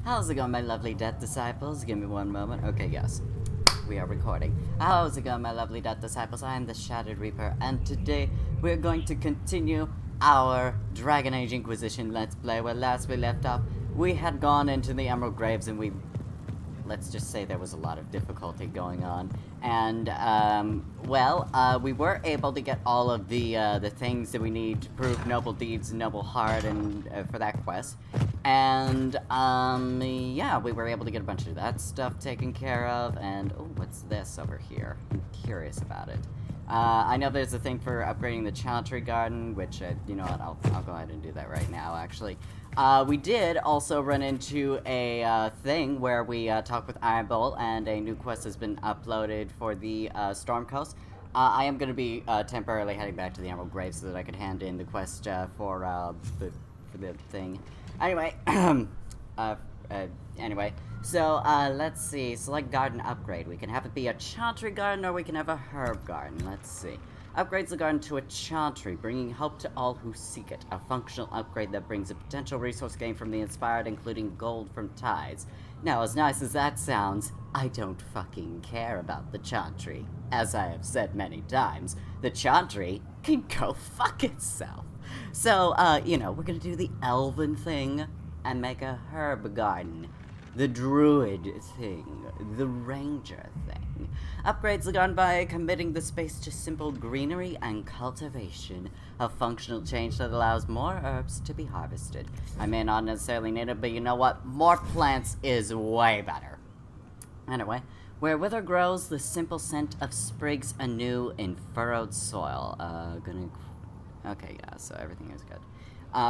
How's it going, my lovely death disciples? Give me one moment. Okay, yes. We are recording. How's it going, my lovely death disciples? I am the Shattered Reaper, and today we're going to continue our Dragon Age Inquisition Let's Play. Where last we left off, we had gone into the Emerald Graves, and let's just say there was a lot of difficulty going on. And, we were able to get all of the things that we need to prove noble deeds and noble heart and for that quest. And, yeah, we were able to get a bunch of that stuff taken care of. And, oh, what's this over here? I'm curious about it. I know there's a thing for upgrading the Chantry Garden, which, you know what, I'll go ahead and do that right now, actually. We did also run into a thing where we talked with Ironbolt, and a new quest has been uploaded for the Storm Coast. I am going to be temporarily heading back to the Emerald Grave so that I can hand in the quest for the thing. Anyway, so let's see. Select garden upgrade. We can have it be a Chantry Garden, or we can have a herb garden. Let's see. Upgrades the garden to a Chantry, bringing hope to all who seek it. A functional upgrade that brings a potential resource gain from the inspired, including gold from tides. Now, as nice as that sounds, I don't fucking care about the Chantry. As I have said many times, the Chantry can go fuck itself. So, you know, we're gonna do the elven thing and make a herb garden. The druid thing. The ranger thing. Upgrades the garden by committing the space to simple greenery and cultivation. A functional change that allows more herbs to be harvested. I may not necessarily need it, but you know what? More plants is way better. Anyway, where wither grows, the simple scent of sprigs anew in furrowed soil. Okay, yeah, so everything is good.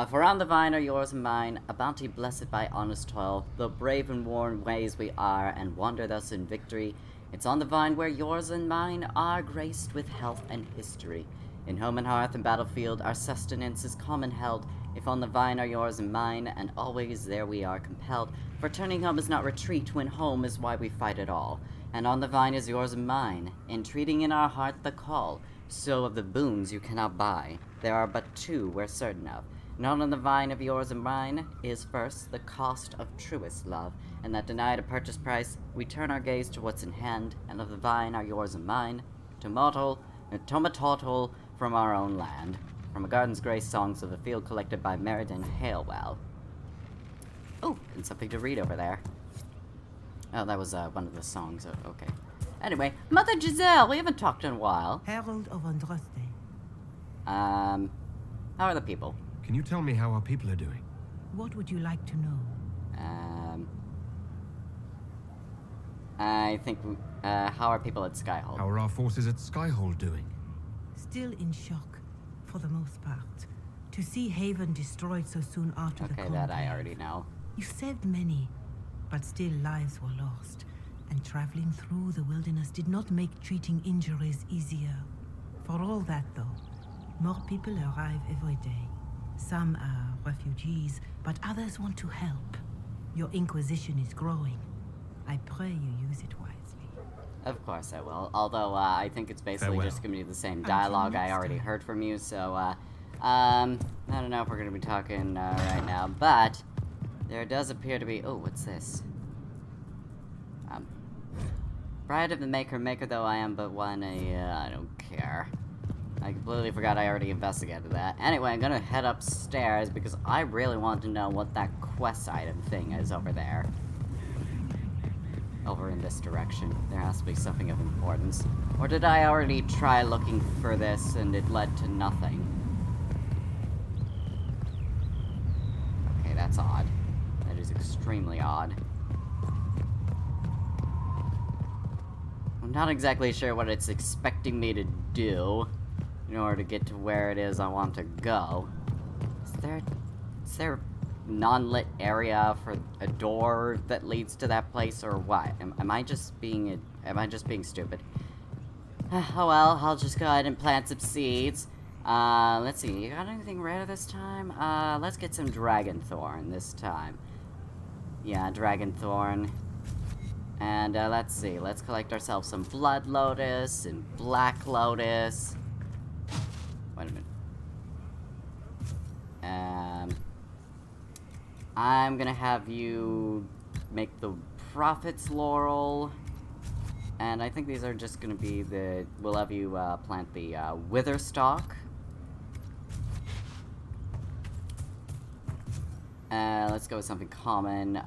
For on the vine are yours and mine, a bounty blessed by honest toil, though brave and worn ways we are, and wander thus in victory. It's on the vine where yours and mine are graced with health and history. In home and hearth and battlefield, our sustenance is common held. If on the vine are yours and mine, and always there we are compelled. For turning home is not retreat, when home is why we fight at all. And on the vine is yours and mine, entreating in our heart the call. So of the boons you cannot buy, there are but two we're certain of. Not on the vine of yours and mine is first the cost of truest love, and that denied a purchase price, we turn our gaze to what's in hand, and of the vine are yours and mine, tomatotal from our own land, from a garden's grace songs of the field collected by Meriden Halewell. Oh, and something to read over there. Oh, that was one of the songs. Oh, okay. Anyway, Mother Giselle, we haven't talked in a while. Herald of Andraste. How are the people? Can you tell me how our people are doing? What would you like to know? I think, how are people at Skyhold? How are our forces at Skyhold doing? Still in shock, for the most part. To see Haven destroyed so soon after the conclave. Okay, that I already know. You saved many, but still lives were lost. And traveling through the wilderness did not make treating injuries easier. For all that, though, more people arrive every day. Some are refugees, but others want to help. Your Inquisition is growing. I pray you use it wisely. Of course I will. Although, I think it's basically just going to be the same dialogue I already heard from you, so, I don't know if we're going to be talking, right now, but there does appear to be... Oh, what's this? Bride of the Maker though I am but one, I don't care. I completely forgot I already investigated that. Anyway, I'm gonna head upstairs because I really want to know what that quest item thing is over there. Over in this direction. There has to be something of importance. Or did I already try looking for this and it led to nothing? Okay, that's odd. That is extremely odd. I'm not exactly sure what it's expecting me to do in order to get to where it is I want to go. Is there a non-lit area for a door that leads to that place, or what? Am I just being stupid? Oh well, I'll just go ahead and plant some seeds. Let's see, you got anything rare this time? Let's get some Dragonthorn this time. Yeah, Dragonthorn. And, let's see, let's collect ourselves some Blood Lotus and Black Lotus. Wait a minute. I'm gonna have you make the Prophet's Laurel. And I think these are just gonna be the... We'll have you plant the Witherstock. Let's go with something common.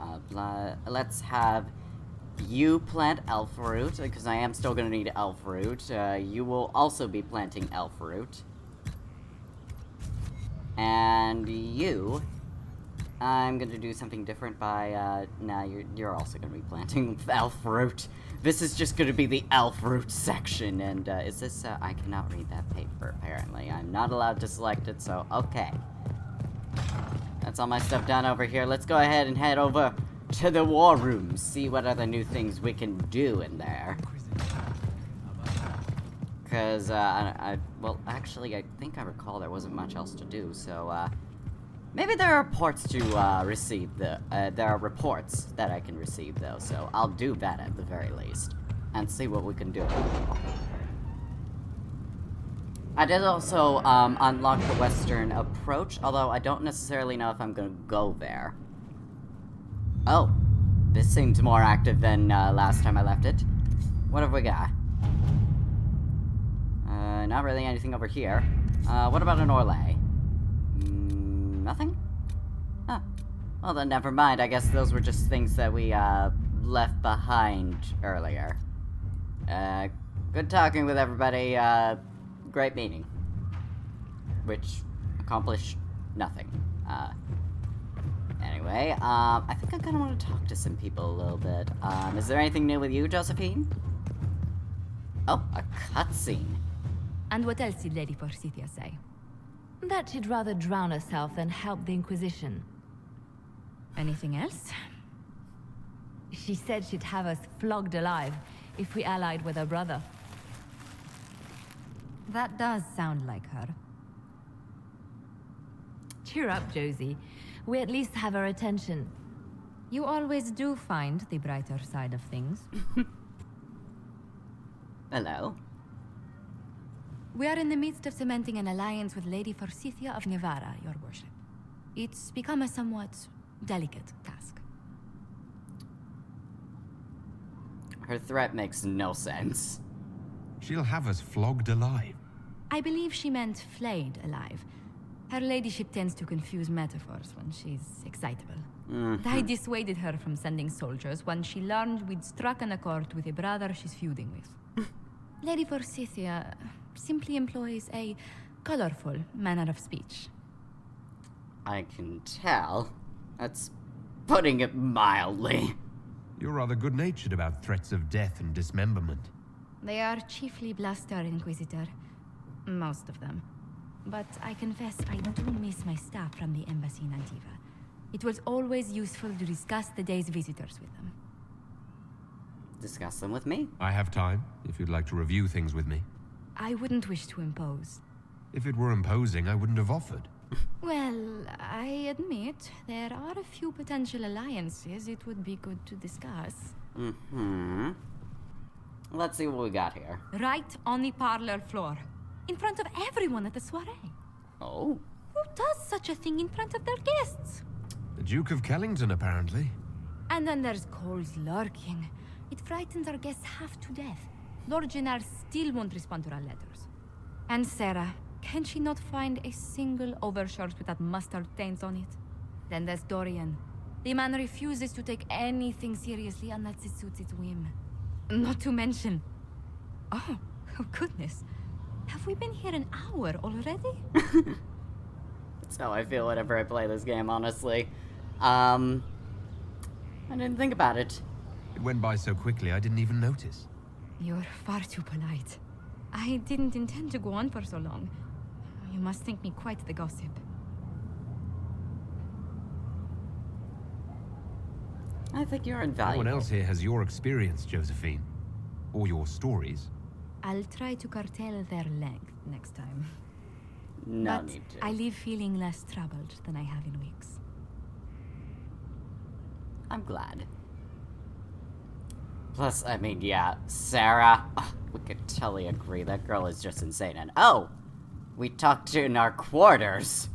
Let's have you plant elf root, because I am still gonna need elf root. You will also be planting elf root. And you... I'm gonna do something different by, nah, you're also gonna be planting elf root. This is just gonna be the elf root section, and, is this, I cannot read that paper, apparently. I'm not allowed to select it, so, okay. That's all my stuff done over here. Let's go ahead and head over to the war room, see what other new things we can do in there. Because, well, actually, I think I recall there wasn't much else to do, so, maybe there are reports to, receive, there are reports that I can receive, though, so I'll do that at the very least, and see what we can do. I did also, unlock the western approach, although I don't necessarily know if I'm gonna go there. Oh, this seems more active than, last time I left it. What have we got? Not really anything over here. What about an Orlais? Nothing? Huh. Well then, never mind. I guess those were just things that we, left behind earlier. Good talking with everybody, great meeting. Which accomplished nothing. Anyway, I think I kinda wanna talk to some people a little bit. Is there anything new with you, Josephine? Oh, a cutscene. And what else did Lady Forsythia say? That she'd rather drown herself than help the Inquisition. Anything else? She said she'd have us flogged alive if we allied with her brother. That does sound like her. Cheer up, Josie. We at least have her attention. You always do find the brighter side of things. Hello. We are in the midst of cementing an alliance with Lady Forsythia of Navarra, your worship. It's become a somewhat delicate task. Her threat makes no sense. She'll have us flogged alive. I believe she meant flayed alive. Her ladyship tends to confuse metaphors when she's excitable. I dissuaded her from sending soldiers when she learned we'd struck an accord with a brother she's feuding with. Lady Forsythia simply employs a colorful manner of speech. I can tell. That's putting it mildly. You're rather good-natured about threats of death and dismemberment. They are chiefly bluster, Inquisitor. Most of them. But I confess I do miss my staff from the embassy in Antiva. It was always useful to discuss the day's visitors with them. Discuss them with me. I have time, if you'd like to review things with me. I wouldn't wish to impose. If it were imposing, I wouldn't have offered. Well, I admit there are a few potential alliances it would be good to discuss. Let's see what we got here. Right on the parlor floor. In front of everyone at the soiree. Oh. Who does such a thing in front of their guests? The Duke of Kellington, apparently. And then there's Cole's lurking. It frightens our guests half to death. Lord Jennar still won't respond to our letters. And Sarah, can she not find a single overshirt with that mustard stains on it? Then there's Dorian. The man refuses to take anything seriously unless it suits its whim. Not to mention... Oh goodness. Have we been here an hour already? That's how I feel whenever I play this game, honestly. I didn't think about it. It went by so quickly I didn't even notice. You're far too polite. I didn't intend to go on for so long. You must think me quite the gossip. I think you're No invaluable. one else here has your experience, Josephine. Or your stories. I'll try to curtail their length next time. No But need to. I leave feeling less troubled than I have in weeks. I'm glad. Plus, I mean, yeah, Sarah, we could totally agree. That girl is just insane. And oh, we talked in our quarters.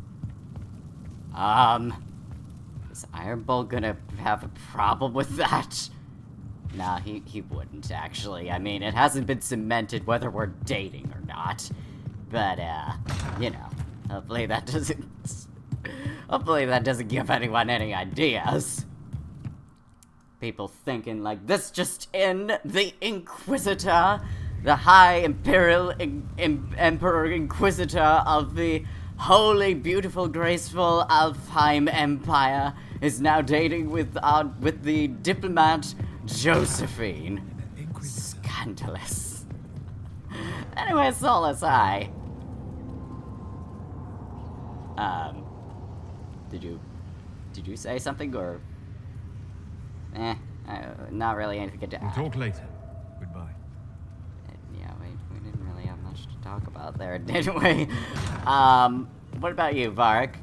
Is Iron Bull gonna have a problem with that? Nah, he wouldn't, actually. I mean, it hasn't been cemented whether we're dating or not. But, you know, hopefully that doesn't... hopefully that doesn't give anyone any ideas. People thinking like, this just in, the Inquisitor, the High Imperial Emperor Inquisitor of the holy, beautiful, graceful Alfheim Empire, is now dating with the diplomat Josephine. Scandalous. Anyway, Solus, hi. Did you say something, or? Not really anything to add. We'll talk later. Goodbye. Yeah, we didn't really have much to talk about there, did we? What about you, Varric?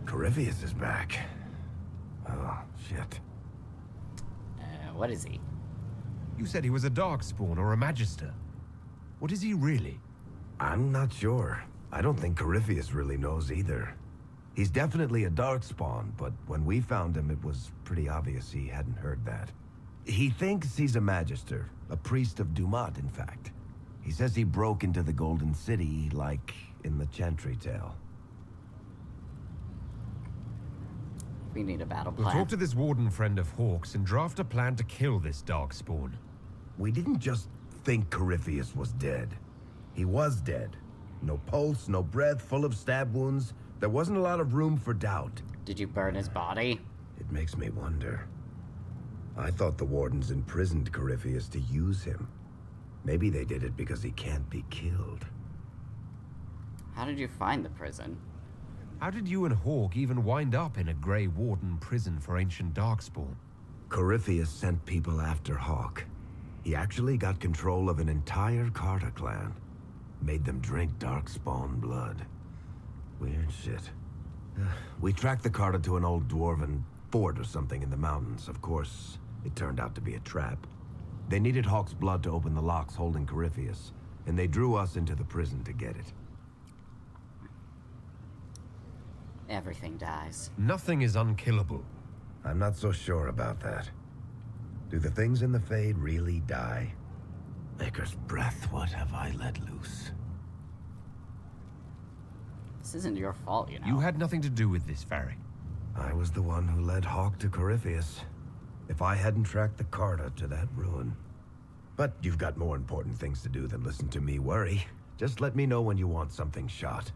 Corypheus is back. Oh, shit. What is he? You said he was a Darkspawn or a Magister. What is he really? I'm not sure. I don't think Corypheus really knows either. He's definitely a Darkspawn, but when we found him, it was pretty obvious he hadn't heard that. He thinks he's a Magister, a priest of Dumat, in fact. He says he broke into the Golden City, like in the Chantry tale. We need a battle We'll plan. talk to this warden friend of Hawk's and draft a plan to kill this Darkspawn. We didn't just think Corypheus was dead. He was dead. No pulse, no breath, full of stab wounds. There wasn't a lot of room for doubt. Did you burn his body? It makes me wonder. I thought the wardens imprisoned Corypheus to use him. Maybe they did it because he can't be killed. How did you find the prison? How did you and Hawk even wind up in a Grey Warden prison for ancient Darkspawn? Corypheus sent people after Hawk. He actually got control of an entire Carta clan. Made them drink Darkspawn blood. Weird shit. We tracked the Carta to an old dwarven fort or something in the mountains. Of course, it turned out to be a trap. They needed Hawk's blood to open the locks holding Corypheus, and they drew us into the prison to get it. Everything dies. Nothing is unkillable. I'm not so sure about that. Do the things in the Fade really die? Maker's breath, what have I let loose? This isn't your fault, you know. You had nothing to do with this, Varric. I was the one who led Hawk to Corypheus. If I hadn't tracked the Carta to that ruin. But you've got more important things to do than listen to me worry. Just let me know when you want something shot.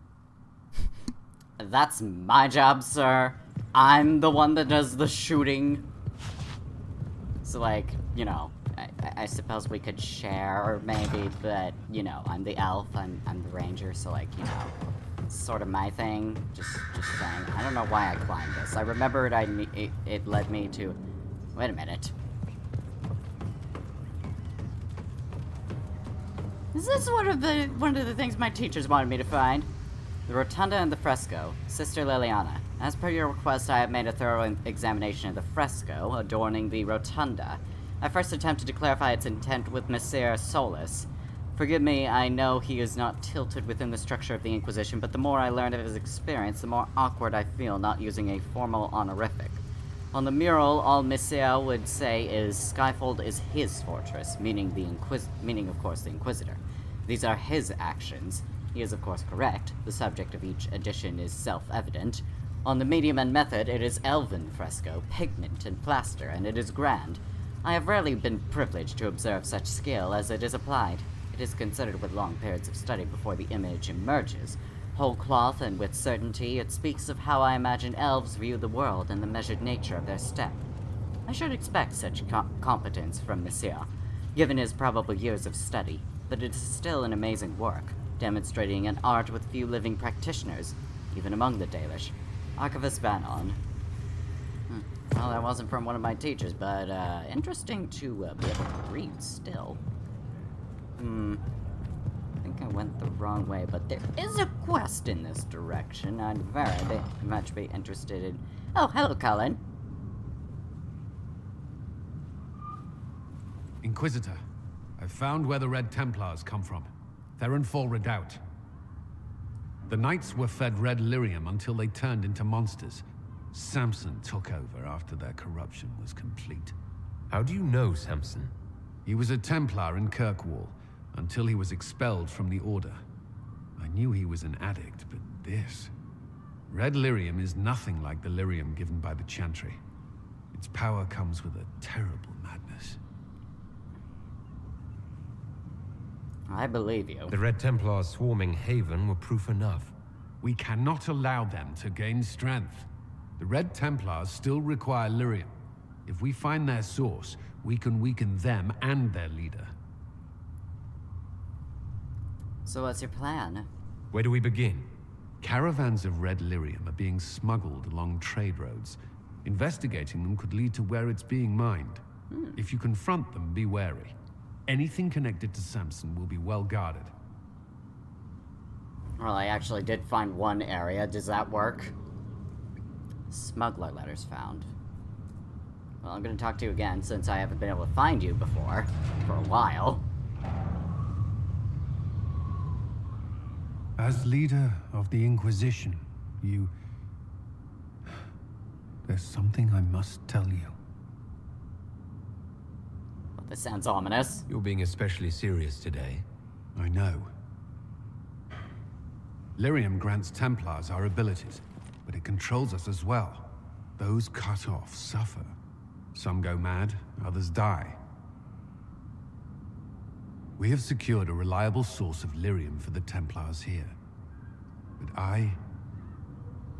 That's my job, sir. I'm the one that does the shooting. So, like, you know, I suppose we could share, maybe, but, you know, I'm the elf, I'm the ranger, so, like, you know, it's sort of my thing. Just saying. I don't know why I climbed this. I remembered it led me to... Wait a minute. Is this one of the things my teachers wanted me to find? The rotunda and the fresco. Sister Liliana. As per your request, I have made a thorough examination of the fresco adorning the rotunda. I first attempted to clarify its intent with Messer Solus. Forgive me, I know he is not tilted within the structure of the Inquisition, but the more I learn of his experience, the more awkward I feel not using a formal honorific. On the mural, all Messer would say is Skyfold is his fortress, meaning of course the Inquisitor. These are his actions. He is of course correct. The subject of each edition is self-evident. On the medium and method, it is elven fresco, pigment and plaster, and it is grand. I have rarely been privileged to observe such skill as it is applied. It is considered with long periods of study before the image emerges. Whole cloth and with certainty, it speaks of how I imagine elves view the world and the measured nature of their step. I should expect such competence from Monsieur, given his probable years of study, but it is still an amazing work, demonstrating an art with few living practitioners, even among the Dalish. Archivist Banon. Well, that wasn't from one of my teachers, but interesting to be able to read still. I think I went the wrong way, but there is a quest in this direction I'd very much be interested in. Oh, hello, Cullen. Inquisitor, I've found where the Red Templars come from. They're in Fall Redoubt. The Knights were fed red lyrium until they turned into monsters. Samson took over after their corruption was complete. How do you know Samson? He was a Templar in Kirkwall, until he was expelled from the Order. I knew he was an addict, but this... Red lyrium is nothing like the lyrium given by the Chantry. Its power comes with a terrible madness. I believe you. The Red Templars swarming Haven were proof enough. We cannot allow them to gain strength. The Red Templars still require lyrium. If we find their source, we can weaken them and their leader. So what's your plan? Where do we begin? Caravans of red lyrium are being smuggled along trade roads. Investigating them could lead to where it's being mined. If you confront them, be wary. Anything connected to Samson will be well guarded. Well, I actually did find one area. Does that work? Smuggler letters found. Well, I'm gonna talk to you again since I haven't been able to find you before for a while. As leader of the Inquisition, there's something I must tell you. Well, this sounds ominous. You're being especially serious today. I know. Lyrium grants Templars our abilities, but it controls us as well. Those cut off suffer. Some go mad, others die. We have secured a reliable source of lyrium for the Templars here. But I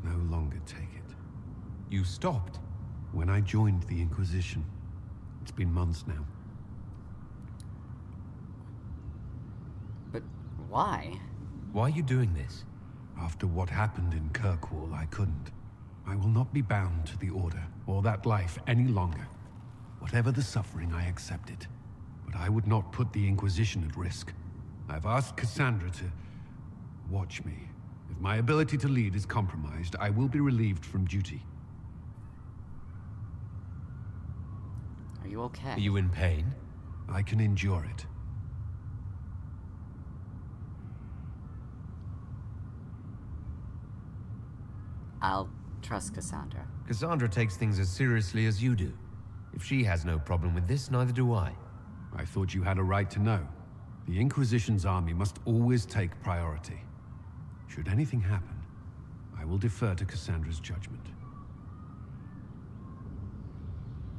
no longer take it. You stopped? When I joined the Inquisition. It's been months now. But why? Why are you doing this? After what happened in Kirkwall, I couldn't. I will not be bound to the Order, or that life any longer. Whatever the suffering, I accept it. But I would not put the Inquisition at risk. I've asked Cassandra to watch me. If my ability to lead is compromised, I will be relieved from duty. Are you okay? Are you in pain? I can endure it. I'll trust Cassandra. Cassandra takes things as seriously as you do. If she has no problem with this, neither do I. I thought you had a right to know. The Inquisition's army must always take priority. Should anything happen, I will defer to Cassandra's judgment.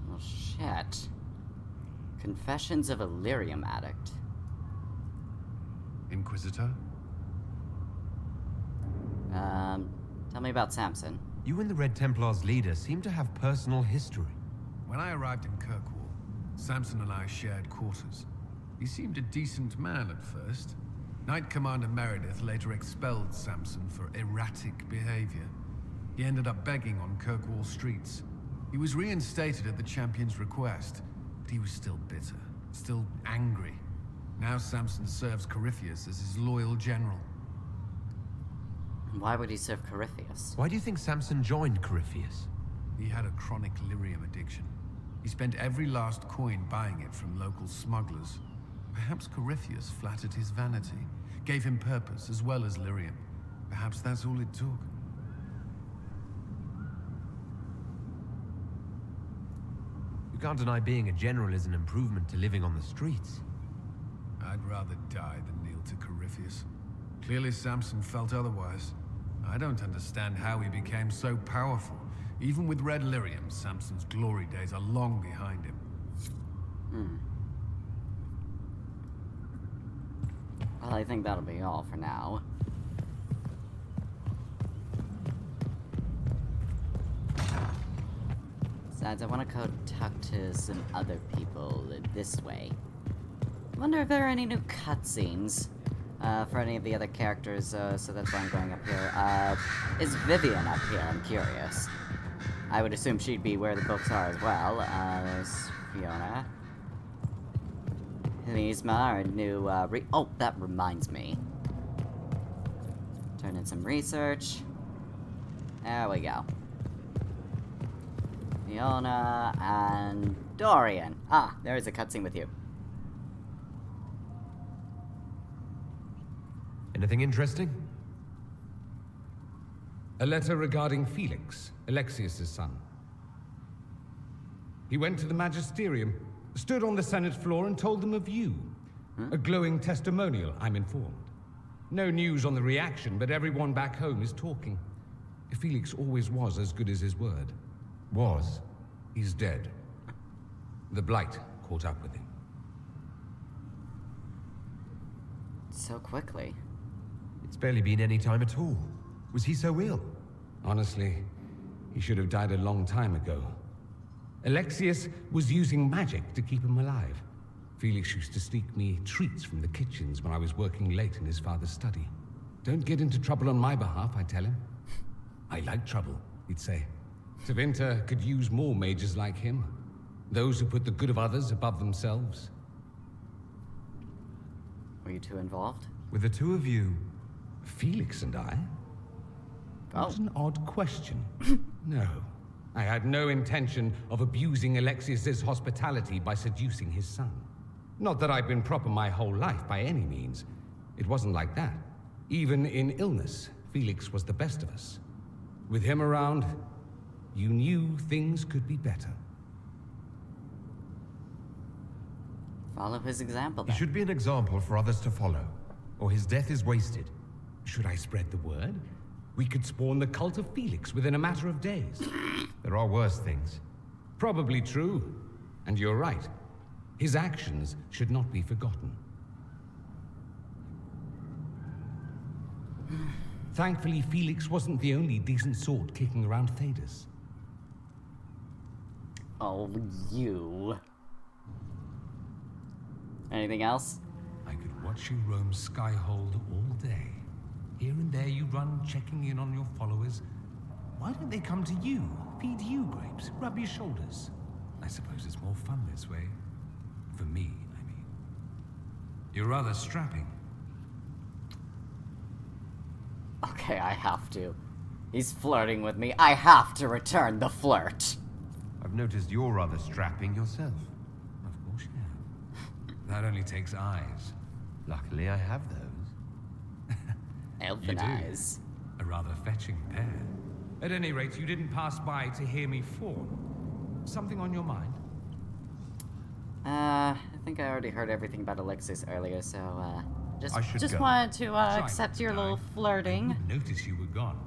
Well, shit. Confessions of a lyrium addict. Inquisitor? Tell me about Samson. You and the Red Templars' leader seem to have personal history. When I arrived in Kirkwall, Samson and I shared quarters. He seemed a decent man at first. Knight Commander Meredith later expelled Samson for erratic behavior. He ended up begging on Kirkwall streets. He was reinstated at the Champion's request, but he was still bitter, still angry. Now Samson serves Corypheus as his loyal general. Why would he serve Corypheus? Why do you think Samson joined Corypheus? He had a chronic lyrium addiction. He spent every last coin buying it from local smugglers. Perhaps Corypheus flattered his vanity, gave him purpose as well as lyrium. Perhaps that's all it took. You can't deny being a general is an improvement to living on the streets. I'd rather die than kneel to Corypheus. Clearly Samson felt otherwise. I don't understand how he became so powerful. Even with red lyrium, Samson's glory days are long behind him. Well, I think that'll be all for now. Besides, I want to go talk to some other people this way. I wonder if there are any new cutscenes for any of the other characters, so that's why I'm going up here. Is Vivian up here? I'm curious. I would assume she'd be where the books are as well. There's Fiona. Nisma, our new, oh, that reminds me. Turn in some research. There we go. Fiona and Dorian. Ah, there is a cutscene with you. Anything interesting? A letter regarding Felix, Alexius's son. He went to the magisterium, stood on the Senate floor and told them of you. A glowing testimonial, I'm informed. No news on the reaction, but everyone back home is talking. Felix always was as good as his word. Was? He's dead. The Blight caught up with him. So quickly. It's barely been any time at all. Was he so ill? Honestly, he should have died a long time ago. Alexius was using magic to keep him alive. Felix used to sneak me treats from the kitchens when I was working late in his father's study. Don't get into trouble on my behalf, I tell him. I like trouble, he'd say. Tevinter could use more mages like him. Those who put the good of others above themselves. Were you two involved? With the two of you? Felix and I? Oh. What an odd question. No. I had no intention of abusing Alexius's hospitality by seducing his son. Not that I've been proper my whole life by any means. It wasn't like that. Even in illness, Felix was the best of us. With him around, you knew things could be better. Follow his example, He then. should be an example for others to follow, or his death is wasted. Should I spread the word? We could spawn the cult of Felix within a matter of days. There are worse things. Probably true. And you're right. His actions should not be forgotten. Thankfully, Felix wasn't the only decent sort kicking around Thedas. Oh, you. Anything else? I could watch you roam Skyhold all day. Here and there you run, checking in on your followers. Why don't they come to you, feed you grapes, rub your shoulders? I suppose it's more fun this way. For me, I mean. You're rather strapping. Okay, I have to. He's flirting with me. I have to return the flirt. I've noticed you're rather strapping yourself. Of course you have. That only takes eyes. Luckily, I have those. Elfin You do. eyes. A rather fetching pair. At any rate, you didn't pass by to hear me fawn. Something on your mind? I think I already heard everything about Alexis earlier, so, I should just go. wanted to, Try accept not to your die. little I flirting. didn't notice you were gone.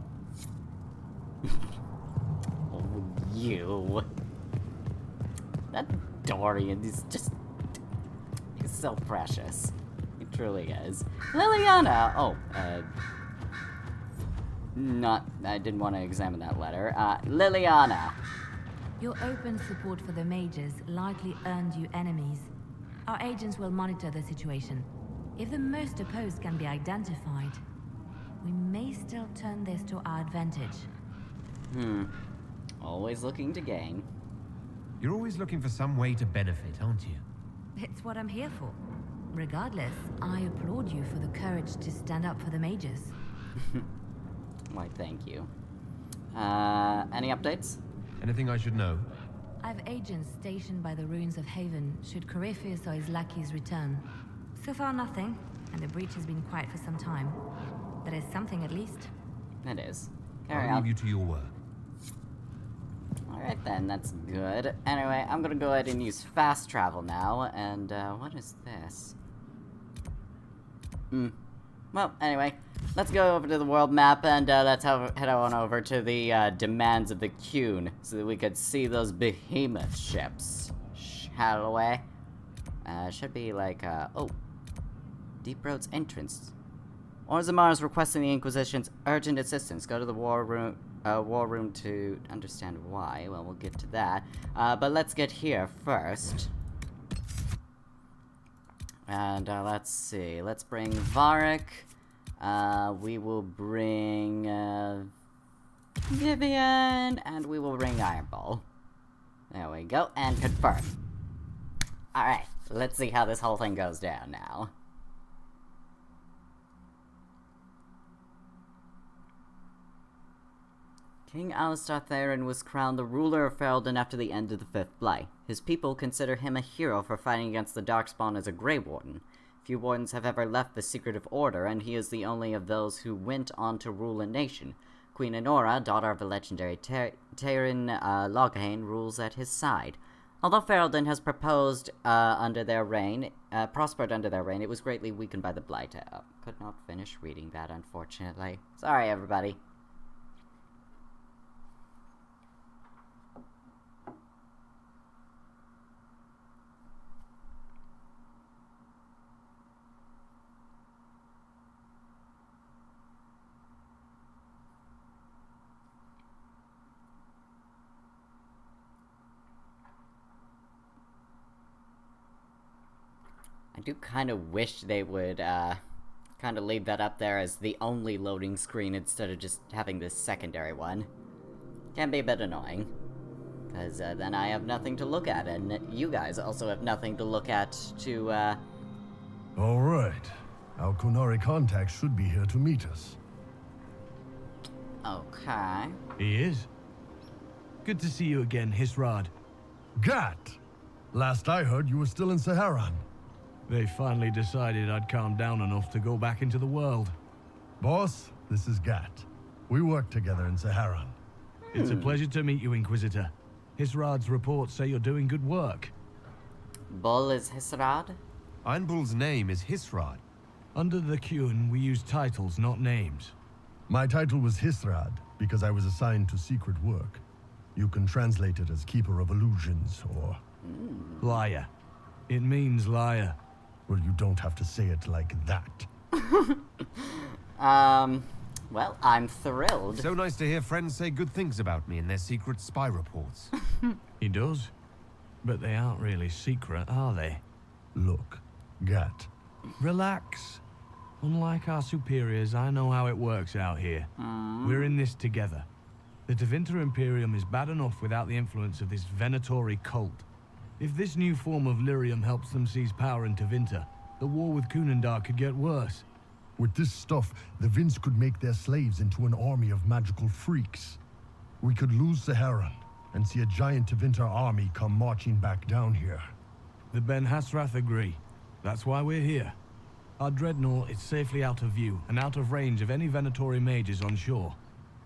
Oh, you. That Dorian is just... He's so precious. He truly is. Liliana! Oh, I didn't want to examine that letter. Liliana. Your open support for the mages likely earned you enemies. Our agents will monitor the situation. If the most opposed can be identified, we may still turn this to our advantage. Always looking to gain. You're always looking for some way to benefit, aren't you? It's what I'm here for. Regardless, I applaud you for the courage to stand up for the mages. Why, thank you. Any updates? Anything I should know? I've agents stationed by the ruins of Haven should Corypheus or his lackeys return. So far nothing, and the breach has been quiet for some time. That is something at least. It is. Carry I'll on. leave you to your work. Alright then, that's good. Anyway, I'm gonna go ahead and use fast travel now, and, what is this? Well, anyway, let's go over to the world map, and, let's head on over to the, demands of the Cune, so that we could see those behemoth ships. Shall we? Should be like, oh. Deep Road's entrance. Orzammar is requesting the Inquisition's urgent assistance. Go to the war room to understand why. Well, we'll get to that. But let's get here first. And let's see. Let's bring Varric. We will bring Vivian, and we will bring Ironball. There we go, and confirm. Alright, let's see how this whole thing goes down now. King Alistar Theron was crowned the ruler of Ferelden after the end of the Fifth Blight. His people consider him a hero for fighting against the Darkspawn as a Grey Warden. Few Wardens have ever left the Secretive Order, and he is the only of those who went on to rule a nation. Queen Enora, daughter of the legendary Tairin Loghain, rules at his side. Although Ferelden has prospered under their reign, it was greatly weakened by the Blight. Could not finish reading that, unfortunately. Sorry, everybody. I do kind of wish they would kind of leave that up there as the only loading screen instead of just having this secondary one. Can be a bit annoying, because then I have nothing to look at, and you guys also have nothing to look at to, All right. Our Kunari contact should be here to meet us. Okay. He is. Good to see you again, Hisrad. Gat! Last I heard, you were still in Saharan. They finally decided I'd calmed down enough to go back into the world. Boss, this is Gat. We work together in Saharan. It's a pleasure to meet you, Inquisitor. Hisrad's reports say you're doing good work. Bull is Hisrad? Iron Bull's name is Hisrad. Under the Qun, we use titles, not names. My title was Hisrad because I was assigned to secret work. You can translate it as Keeper of Illusions or... Liar. It means liar. Well, you don't have to say it like that. Well, I'm thrilled. So nice to hear friends say good things about me in their secret spy reports. He does. But they aren't really secret, are they? Look, Gat. Relax. Unlike our superiors, I know how it works out here. We're in this together. The Tevinter Imperium is bad enough without the influence of this Venatori cult. If this new form of lyrium helps them seize power in Tevinter, the war with Kunandar could get worse. With this stuff, the Vince could make their slaves into an army of magical freaks. We could lose Saharan and see a giant Tevinter army come marching back down here. The Ben Hasrath agree. That's why we're here. Our dreadnought is safely out of view and out of range of any Venatori mages on shore.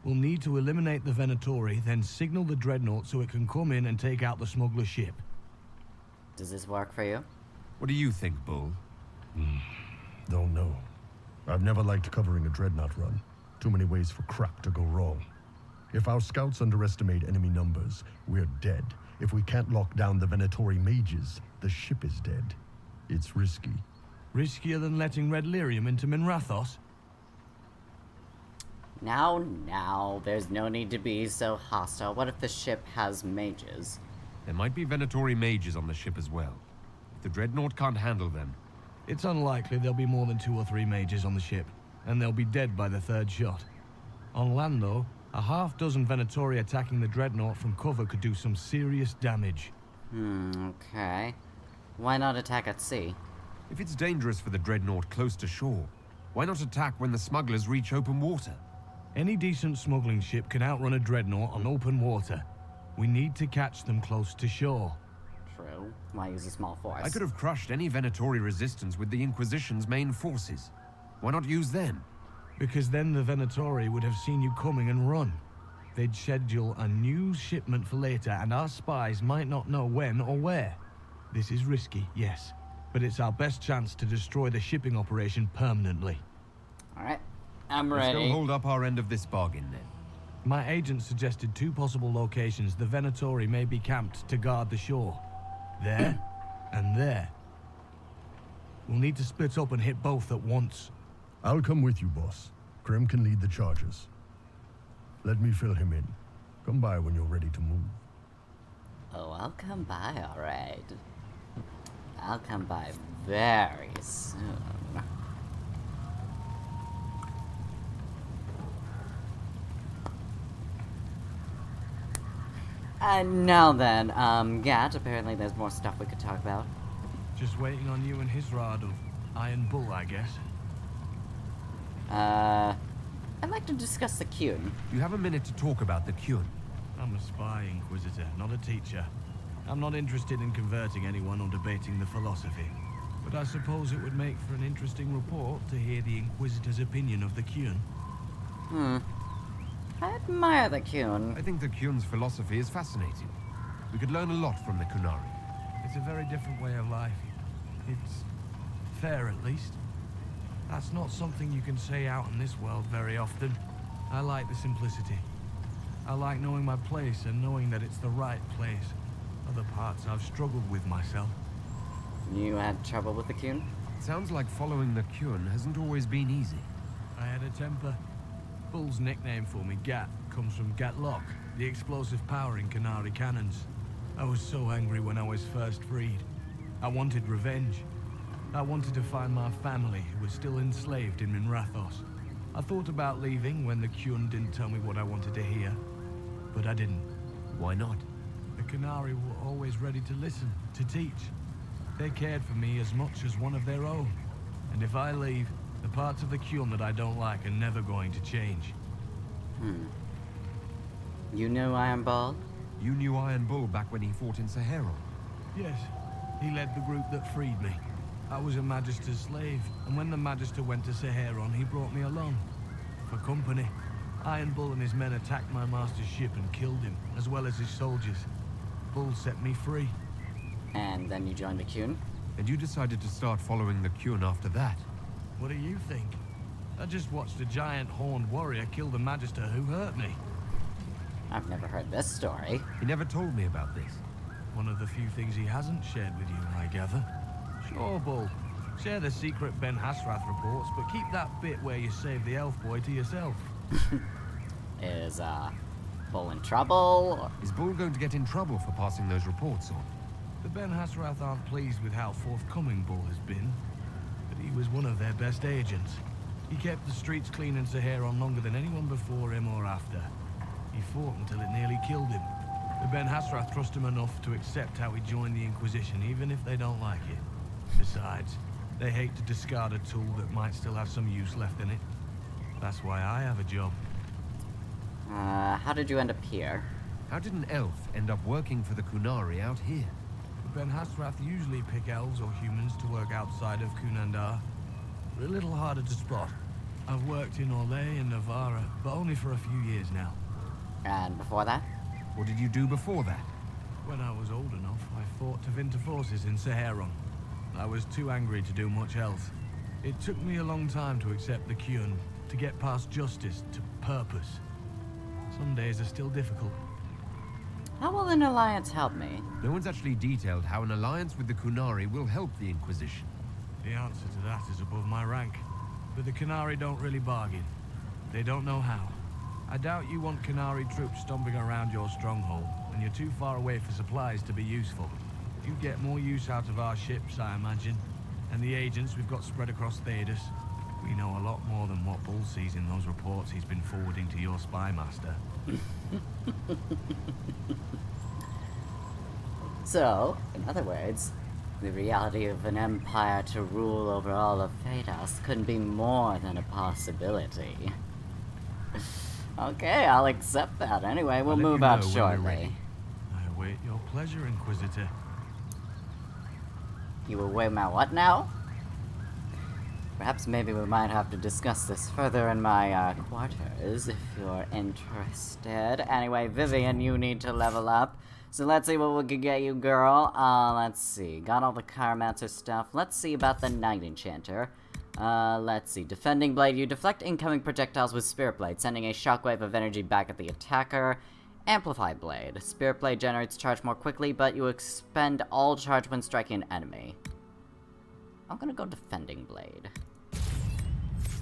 We'll need to eliminate the Venatori, then signal the dreadnought so it can come in and take out the smuggler ship. Does this work for you? What do you think, Bull? Don't know. I've never liked covering a dreadnought run. Too many ways for crap to go wrong. If our scouts underestimate enemy numbers, we're dead. If we can't lock down the Venatori mages, the ship is dead. It's risky. Riskier than letting Red Lyrium into Minrathos? Now, there's no need to be so hostile. What if the ship has mages? There might be Venatori mages on the ship as well. If the Dreadnought can't handle them... It's unlikely there'll be more than 2 or 3 mages on the ship, and they'll be dead by the 3rd shot. On land, though, a half-dozen Venatori attacking the Dreadnought from cover could do some serious damage. Okay. Why not attack at sea? If it's dangerous for the Dreadnought close to shore, why not attack when the smugglers reach open water? Any decent smuggling ship can outrun a Dreadnought on open water. We need to catch them close to shore. True. Why use a small force? I could have crushed any Venatori resistance with the Inquisition's main forces. Why not use them? Because then the Venatori would have seen you coming and run. They'd schedule a new shipment for later, and our spies might not know when or where. This is risky, yes, but it's our best chance to destroy the shipping operation permanently. Alright, I'm Let's ready. go hold up our end of this bargain, then. My agent suggested 2 possible locations the Venatori may be camped to guard the shore. There, and there. We'll need to split up and hit both at once. I'll come with you, boss. Krem can lead the charges. Let me fill him in. Come by when you're ready to move. Oh, I'll come by, alright. I'll come by very soon. And now then, Gat, apparently there's more stuff we could talk about. Just waiting on you and Hisrad of Iron Bull, I guess. I'd like to discuss the Qun. You have a minute to talk about the Qun. I'm a spy, Inquisitor, not a teacher. I'm not interested in converting anyone or debating the philosophy. But I suppose it would make for an interesting report to hear the Inquisitor's opinion of the Qun. I admire the Kyun. I think the Kyun's philosophy is fascinating. We could learn a lot from the Kunari. It's a very different way of life. It's fair, at least. That's not something you can say out in this world very often. I like the simplicity. I like knowing my place and knowing that it's the right place. Other parts I've struggled with myself. You had trouble with the Kyun? It sounds like following the Kyun hasn't always been easy. I had a temper. Bull's nickname for me, Gat, comes from Gatlock, the explosive power in Kunari cannons. I was so angry when I was first freed. I wanted revenge. I wanted to find my family, who was still enslaved in Minrathos. I thought about leaving when the Kyun didn't tell me what I wanted to hear, but I didn't. Why not? The Kunari were always ready to listen, to teach. They cared for me as much as one of their own. And if I leave, the parts of the Kyun that I don't like are never going to change. You know Iron Ball? You knew Iron Bull back when he fought in Saharon. Yes, he led the group that freed me. I was a Magister's slave, and when the Magister went to Saharon, he brought me along. For company. Iron Bull and his men attacked my master's ship and killed him, as well as his soldiers. Bull set me free. And then you joined the Kyun? And you decided to start following the Kyun after that. What do you think? I just watched a giant horned warrior kill the Magister who hurt me. I've never heard this story. He never told me about this. One of the few things he hasn't shared with you, I gather. Sure, Bull. Share the secret Ben Hasrath reports, but keep that bit where you save the elf boy to yourself. Is, Bull in trouble? Is Bull going to get in trouble for passing those reports on? The Ben Hasrath aren't pleased with how forthcoming Bull has been, but he was one of their best agents. He kept the streets clean in Saharon longer than anyone before him or after. He fought until it nearly killed him. The Ben Hasrath trust him enough to accept how he joined the Inquisition, even if they don't like it. Besides, they hate to discard a tool that might still have some use left in it. That's why I have a job. How did you end up here? How did an elf end up working for the Kunari out here? The Ben Hasrath usually pick elves or humans to work outside of Kunandar. They're a little harder to spot. I've worked in Orlais and Navarra, but only for a few years now. And before that? What did you do before that? When I was old enough, I fought Tevinter forces in Saharon. I was too angry to do much else. It took me a long time to accept the Kyun, to get past justice to purpose. Some days are still difficult. How will an alliance help me? No one's actually detailed how an alliance with the Kunari will help the Inquisition. The answer to that is above my rank. But the Kunari don't really bargain. They don't know how. I doubt you want Kunari troops stomping around your stronghold, and you're too far away for supplies to be useful. You get more use out of our ships, I imagine. And the agents we've got spread across Thedas. We know a lot more than what Bull sees in those reports he's been forwarding to your spy master. So, in other words, the reality of an empire to rule over all of Thedas couldn't be more than a possibility. Okay, I'll accept that. Anyway, we'll move out shortly. I await your pleasure, Inquisitor. You will weigh my what now? Perhaps maybe we might have to discuss this further in my quarters if you're interested. Anyway, Vivian, you need to level up. So let's see what we can get you, girl. Let's see. Got all the Chiromancer stuff. Let's see about the Night Enchanter. Let's see. Defending Blade. You deflect incoming projectiles with Spirit Blade, sending a shockwave of energy back at the attacker. Amplify Blade. Spirit Blade generates charge more quickly, but you expend all charge when striking an enemy. I'm gonna go Defending Blade.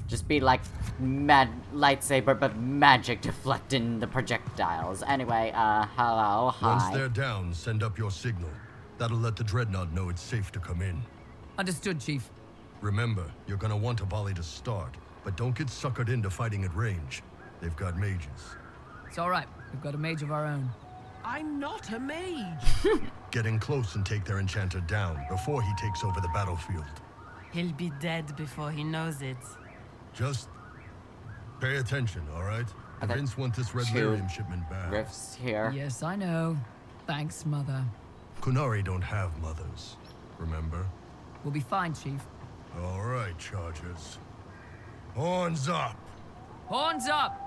Just be like mad lightsaber, but magic deflecting the projectiles. Anyway, hello, hi. Once they're down, send up your signal. That'll let the Dreadnought know it's safe to come in. Understood, Chief. Remember, you're gonna want a volley to start, but don't get suckered into fighting at range. They've got mages. It's all right. We've got a mage of our own. I'm not a mage. Get in close and take their enchanter down before he takes over the battlefield. He'll be dead before he knows it. Just pay attention, all right? The Vince want this red lyrium shipment back. Rifts here. Yes, I know. Thanks, Mother. Kunari don't have mothers, remember? We'll be fine, Chief. All right, Chargers. Horns up! Horns up!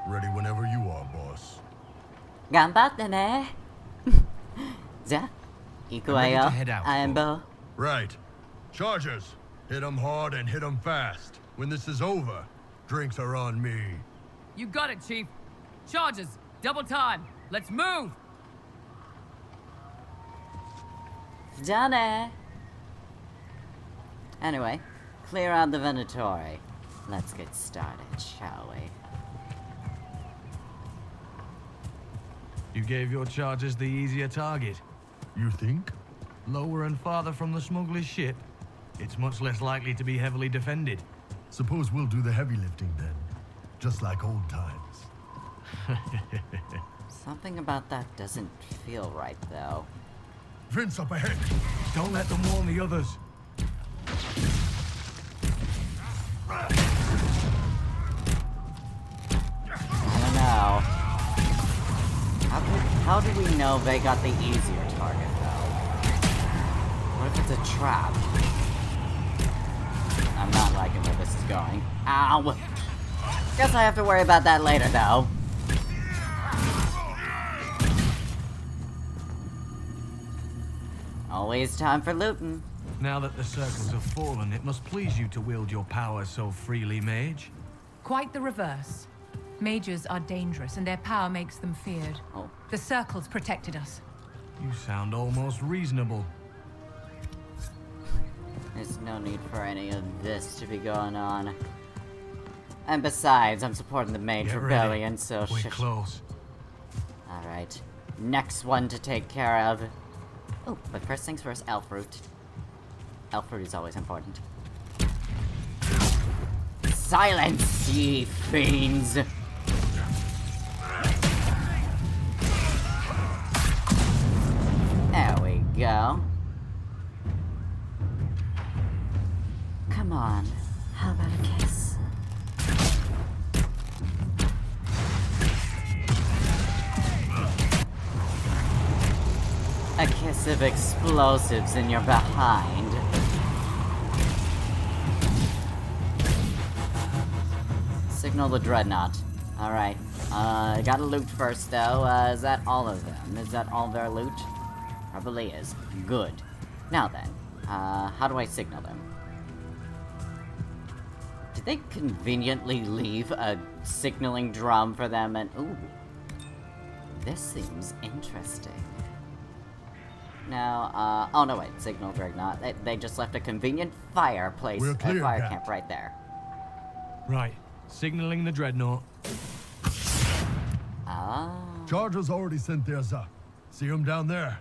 Ready whenever you are, boss. 頑張ってね。じゃあ、行くわよ。 I'm ready to head out, Amber. Right. Chargers, hit 'em hard and hit 'em fast. When this is over, drinks are on me. You got it, Chief. Charges, double time. Let's move. じゃあね。Anyway, clear out the Venatori. Let's get started, shall we? You gave your charges the easier target. You think? Lower and farther from the smuggler's ship, it's much less likely to be heavily defended. Suppose we'll do the heavy lifting then. Just like old times. Something about that doesn't feel right, though. Vince up ahead. Don't let them warn the others. I don't know. How do we know they got the easier target, though? What if it's a trap? I'm not liking where this is going. Ow! Guess I have to worry about that later, though. Always time for looting. Now that the circles have fallen, it must please you to wield your power so freely, mage. Quite the reverse. Mages are dangerous, and their power makes them feared. Oh. The circles protected us. You sound almost reasonable. There's no need for any of this to be going on. And besides, I'm supporting the Mage Get Rebellion, ready. so We're close. Alright. Next one to take care of. Oh, but first things first, elf fruit. Elf fruit is always important. Silence, ye fiends! There we go. Come on, how about a kiss? A kiss of explosives in your behind. Signal the Dreadnought. Alright. Gotta loot first, though. Is that all of them? Is that all their loot? Probably is. Good. Now then, how do I signal them? Did they conveniently leave a signaling drum for them and... Ooh. This seems interesting. Now, oh no wait, signal Dreadnought. They just left a convenient fireplace, We're clear, fire Cap. camp right there. Right. Signaling the dreadnought. Ah. Chargers already sent theirs up. See 'em down there.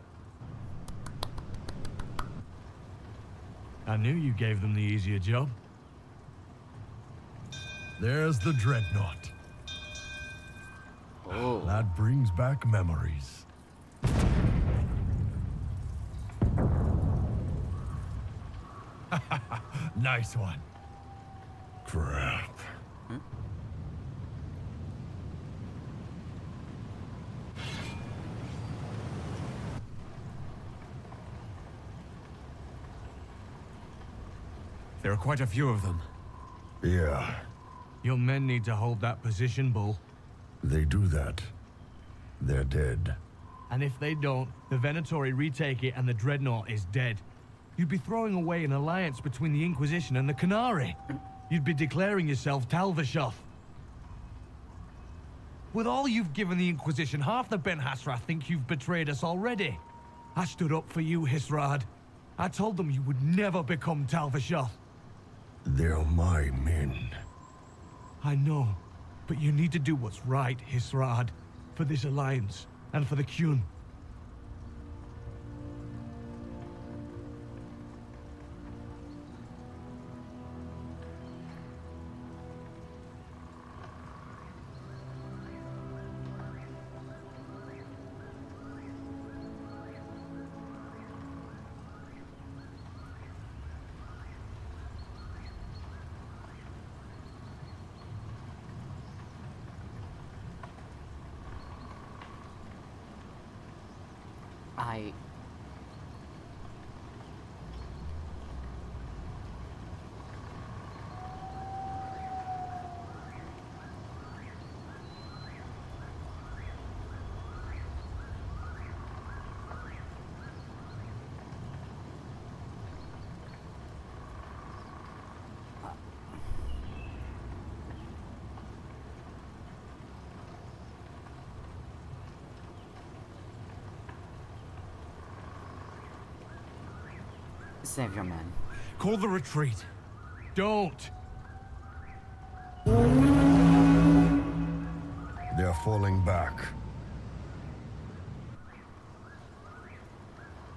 I knew you gave them the easier job. There's the Dreadnought. Oh. That brings back memories. Nice one. Crap. There are quite a few of them. Yeah, Your men need to hold that position, Bull. they do that. They're dead. And if they don't, the Venatori retake it and the dreadnought is dead. You'd be throwing away an alliance between the Inquisition and the Canary. You'd be declaring yourself Talvashoth. With all you've given the Inquisition, half the Ben Hasra think you've betrayed us already. I stood up for you, Hisrad. I told them you would never become Talvashoth. They're my men. I know, but you need to do what's right, Hisrad. For this alliance, and for the Qun. Save your men. Call the retreat. Don't! They're falling back.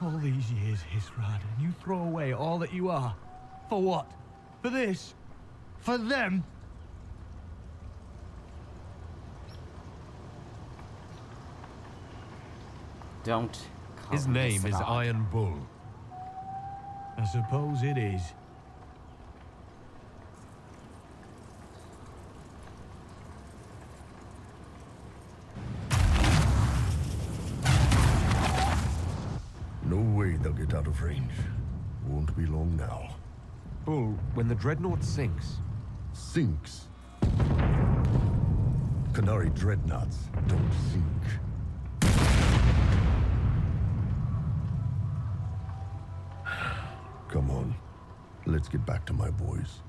All these years, Hisrad, and you throw away all that you are. For what? For this? For them? Don't call His him name is Hisrad. Iron Bull. I suppose it is. No way they'll get out of range. Won't be long now. Bull, when the dreadnought sinks, Sinks. Qunari dreadnoughts don't sink. Come on. Let's get back to my boys.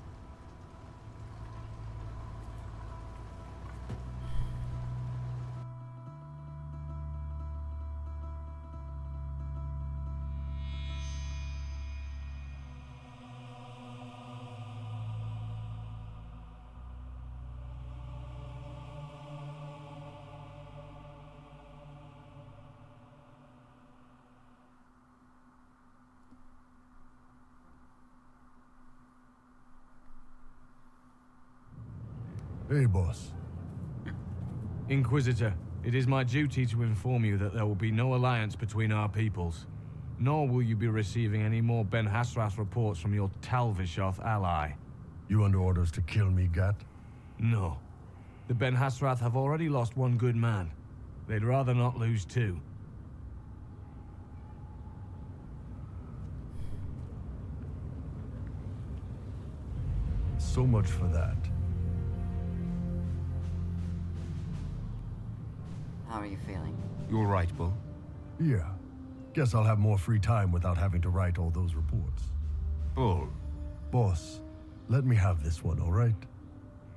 Hey, boss. Inquisitor, it is my duty to inform you that there will be no alliance between our peoples. Nor will you be receiving any more Ben Hasrath reports from your Talvishoth ally. You under orders to kill me, Gat? No. The Ben Hasrath have already lost one good man. They'd rather not lose two. So much for that. How are you feeling? you all right, Bull? Yeah. Guess I'll have more free time without having to write all those reports. Bull. Boss, let me have this one, all right?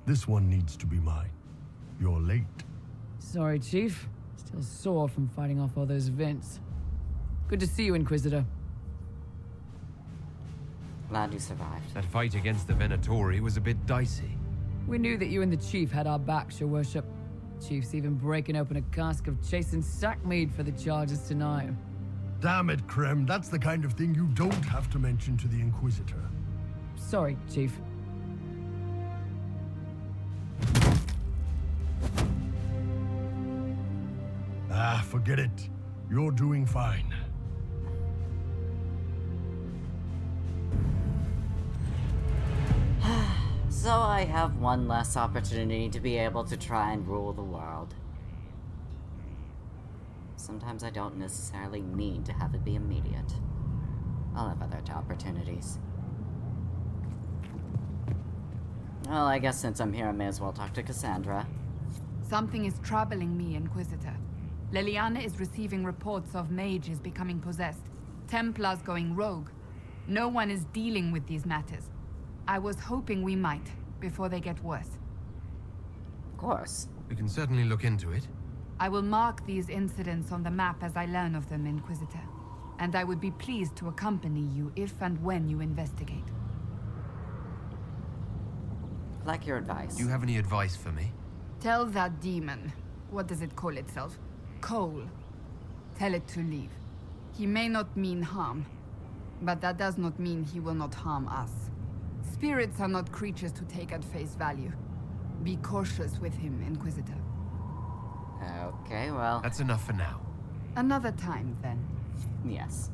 This one needs to be mine. You're late. Sorry, Chief. Still sore from fighting off all those vents. Good to see you, Inquisitor. Glad you survived. That fight against the Venatori was a bit dicey. We knew that you and the Chief had our backs, Your Worship. Chief's even breaking open a cask of chastened sackmead for the charges tonight. Damn it, Krem. That's the kind of thing you don't have to mention to the Inquisitor. Sorry, Chief. Ah, forget it. You're doing fine. So I have one less opportunity to be able to try and rule the world. Sometimes I don't necessarily need to have it be immediate. I'll have other opportunities. Well, I guess since I'm here, I may as well talk to Cassandra. Something is troubling me, Inquisitor. Leliana is receiving reports of mages becoming possessed, Templars going rogue. No one is dealing with these matters. I was hoping we might, before they get worse. Of course. We can certainly look into it. I will mark these incidents on the map as I learn of them, Inquisitor. And I would be pleased to accompany you if and when you investigate. Like your advice. Do you have any advice for me? Tell that demon, what does it call itself? Cole. Tell it to leave. He may not mean harm, but that does not mean he will not harm us. Spirits are not creatures to take at face value. Be cautious with him, Inquisitor. Okay, well... That's enough for now. Another time, then. Yes.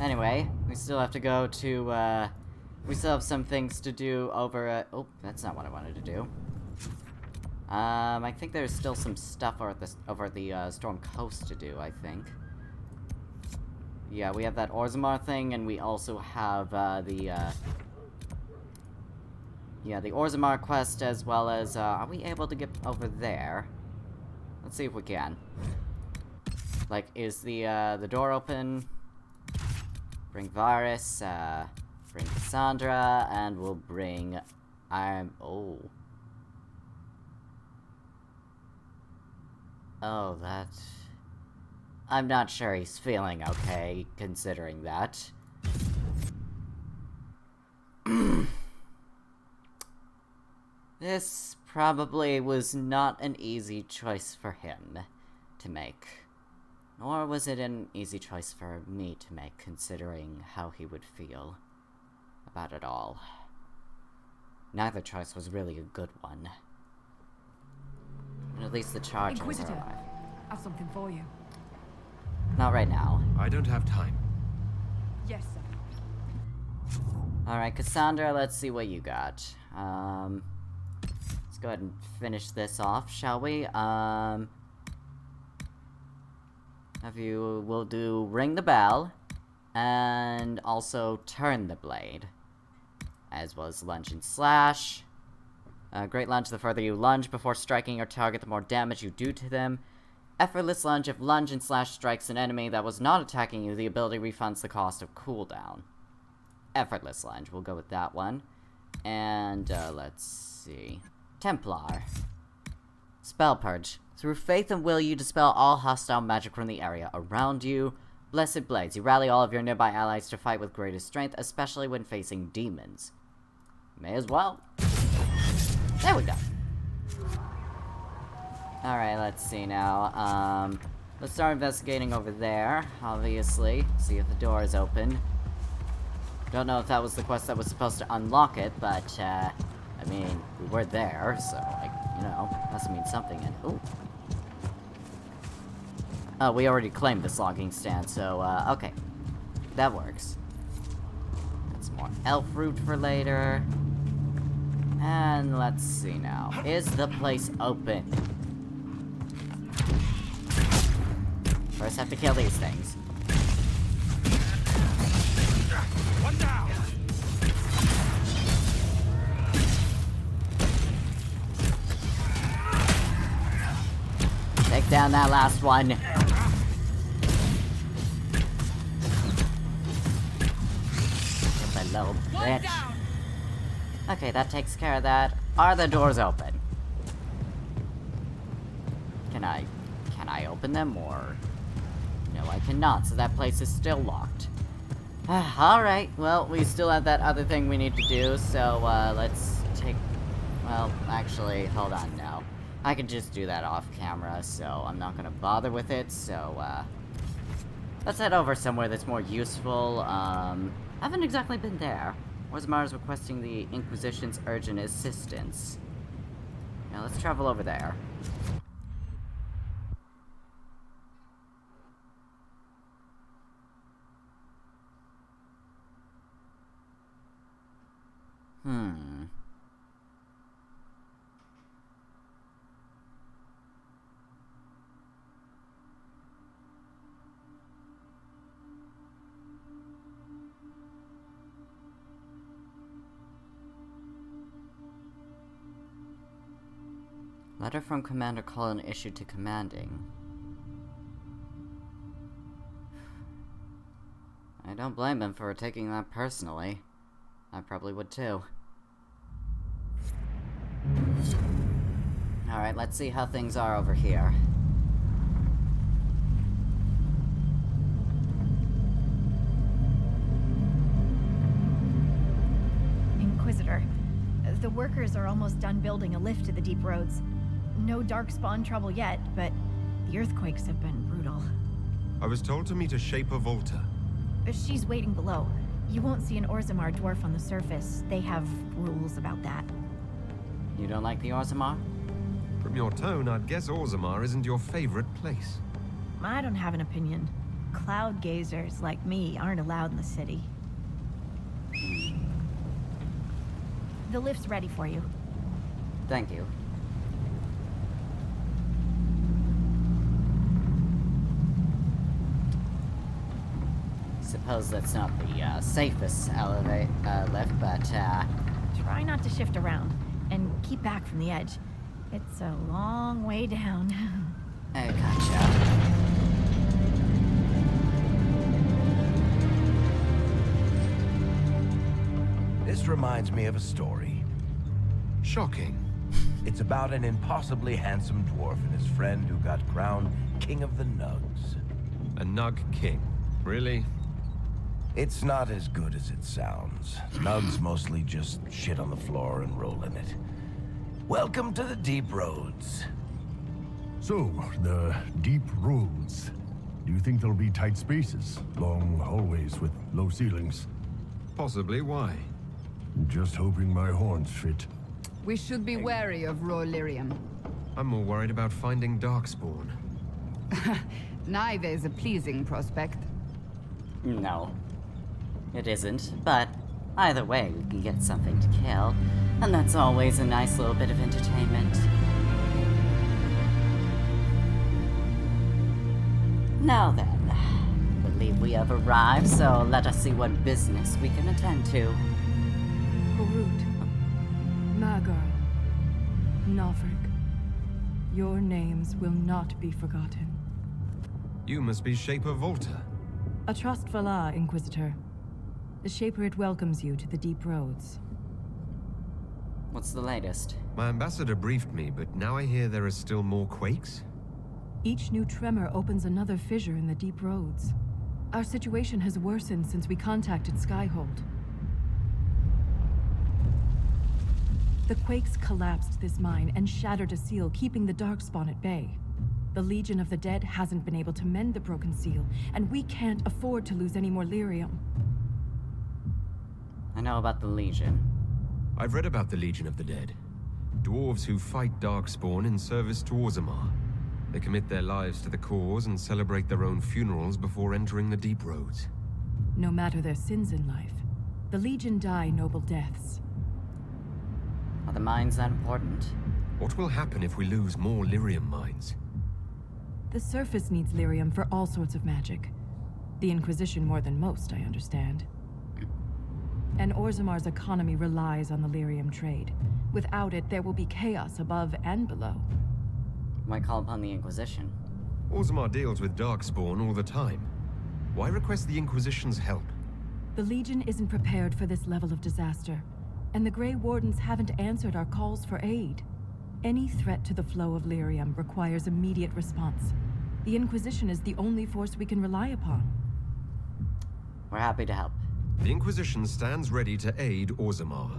Anyway, we still have to go to, we still have some things to do over at... Oh, that's not what I wanted to do. I think there's still some stuff over the Storm Coast to do, I think. Yeah, we have that Orzammar thing, and we also have, the Orzammar quest, as well as, are we able to get over there? Let's see if we can. Like, is the door open? Bring Varys, bring Cassandra, and we'll bring, oh. Oh, that... I'm not sure he's feeling okay, considering that. This probably was not an easy choice for him to make. Nor was it an easy choice for me to make, considering how he would feel about it all. Neither choice was really a good one. At least the charges are Inquisitor, alive. I have something for you. Not right now. I don't have time. Yes, sir. Alright, Cassandra, let's see what you got. Let's go ahead and finish this off, shall we? We'll do ring the bell, and also turn the blade, as well as lunge and slash. Great lunge, the further you lunge before striking your target, the more damage you do to them. Effortless lunge, if lunge and slash strikes an enemy that was not attacking you, the ability refunds the cost of cooldown. Effortless lunge, we'll go with that one. And, let's see. Templar. Spell Purge. Through faith and will, you dispel all hostile magic from the area around you. Blessed Blades. You rally all of your nearby allies to fight with greatest strength, especially when facing demons. May as well. There we go. Alright, let's see now. Let's start investigating over there, obviously. See if the door is open. Don't know if that was the quest that was supposed to unlock it, but, I mean, we were there, so, like, you know, must mean something. And ooh. Oh, we already claimed this logging stand, so, okay. That works. That's more elf root for later. And let's see now. Is the place open? First have to kill these things. One down. Take down that last one. Get my little bitch. Okay, that takes care of that. Are the doors open? Can I open them, or... No, I cannot, so that place is still locked. Alright, well, we still have that other thing we need to do, so, let's take... Well, actually, hold on now. I can just do that off camera, so I'm not gonna bother with it, so, let's head over somewhere that's more useful. Haven't exactly been there. Orzammar is requesting the Inquisition's urgent assistance. Now, let's travel over there. Letter from Commander Cullen issued to Commanding. I don't blame him for taking that personally. I probably would too. Alright, let's see how things are over here. Inquisitor, the workers are almost done building a lift to the deep roads. No darkspawn trouble yet, but the earthquakes have been brutal. I was told to meet a Shaper Volta. She's waiting below. You won't see an Orzammar dwarf on the surface. They have rules about that. You don't like the Orzammar? From your tone, I'd guess Orzammar isn't your favorite place. I don't have an opinion. Cloud gazers like me aren't allowed in the city. The lift's ready for you. Thank you. Suppose that's not the safest lift, but Try not to shift around, and keep back from the edge. It's a long way down. I gotcha. This reminds me of a story. Shocking. It's about an impossibly handsome dwarf and his friend who got crowned King of the Nugs. A Nug King. Really? It's not as good as it sounds. Nugs mostly just shit on the floor and roll in it. Welcome to the Deep Roads. So, the deep roads. Do you think there'll be tight spaces? Long hallways with low ceilings? Possibly, why? Just hoping my horns fit. We should be wary of raw lyrium. I'm more worried about finding Darkspawn. Neither is a pleasing prospect. No, it isn't, but either way, we can get something to kill, and that's always a nice little bit of entertainment. Now then, I believe we have arrived, so let us see what business we can attend to. Korut, Magar, Navrik, your names will not be forgotten. You must be Shaper Volta. A Trustvala, Inquisitor. The Shaper welcomes you to the Deep Roads. What's the latest? My ambassador briefed me, but now I hear there are still more quakes? Each new tremor opens another fissure in the Deep Roads. Our situation has worsened since we contacted Skyhold. The quakes collapsed this mine and shattered a seal, keeping the Darkspawn at bay. The Legion of the Dead hasn't been able to mend the broken seal, and we can't afford to lose any more lyrium. I know about the Legion. I've read about the Legion of the Dead. Dwarves who fight Darkspawn in service to Orzammar. They commit their lives to the cause and celebrate their own funerals before entering the Deep Roads. No matter their sins in life, the Legion die noble deaths. Are the mines that important? What will happen if we lose more lyrium mines? The surface needs lyrium for all sorts of magic. The Inquisition more than most, I understand. And Orzammar's economy relies on the lyrium trade. Without it, there will be chaos above and below. Why call upon the Inquisition? Orzammar deals with Darkspawn all the time. Why request the Inquisition's help? The Legion isn't prepared for this level of disaster, and the Grey Wardens haven't answered our calls for aid. Any threat to the flow of lyrium requires immediate response. The Inquisition is the only force we can rely upon. We're happy to help. The Inquisition stands ready to aid Orzammar.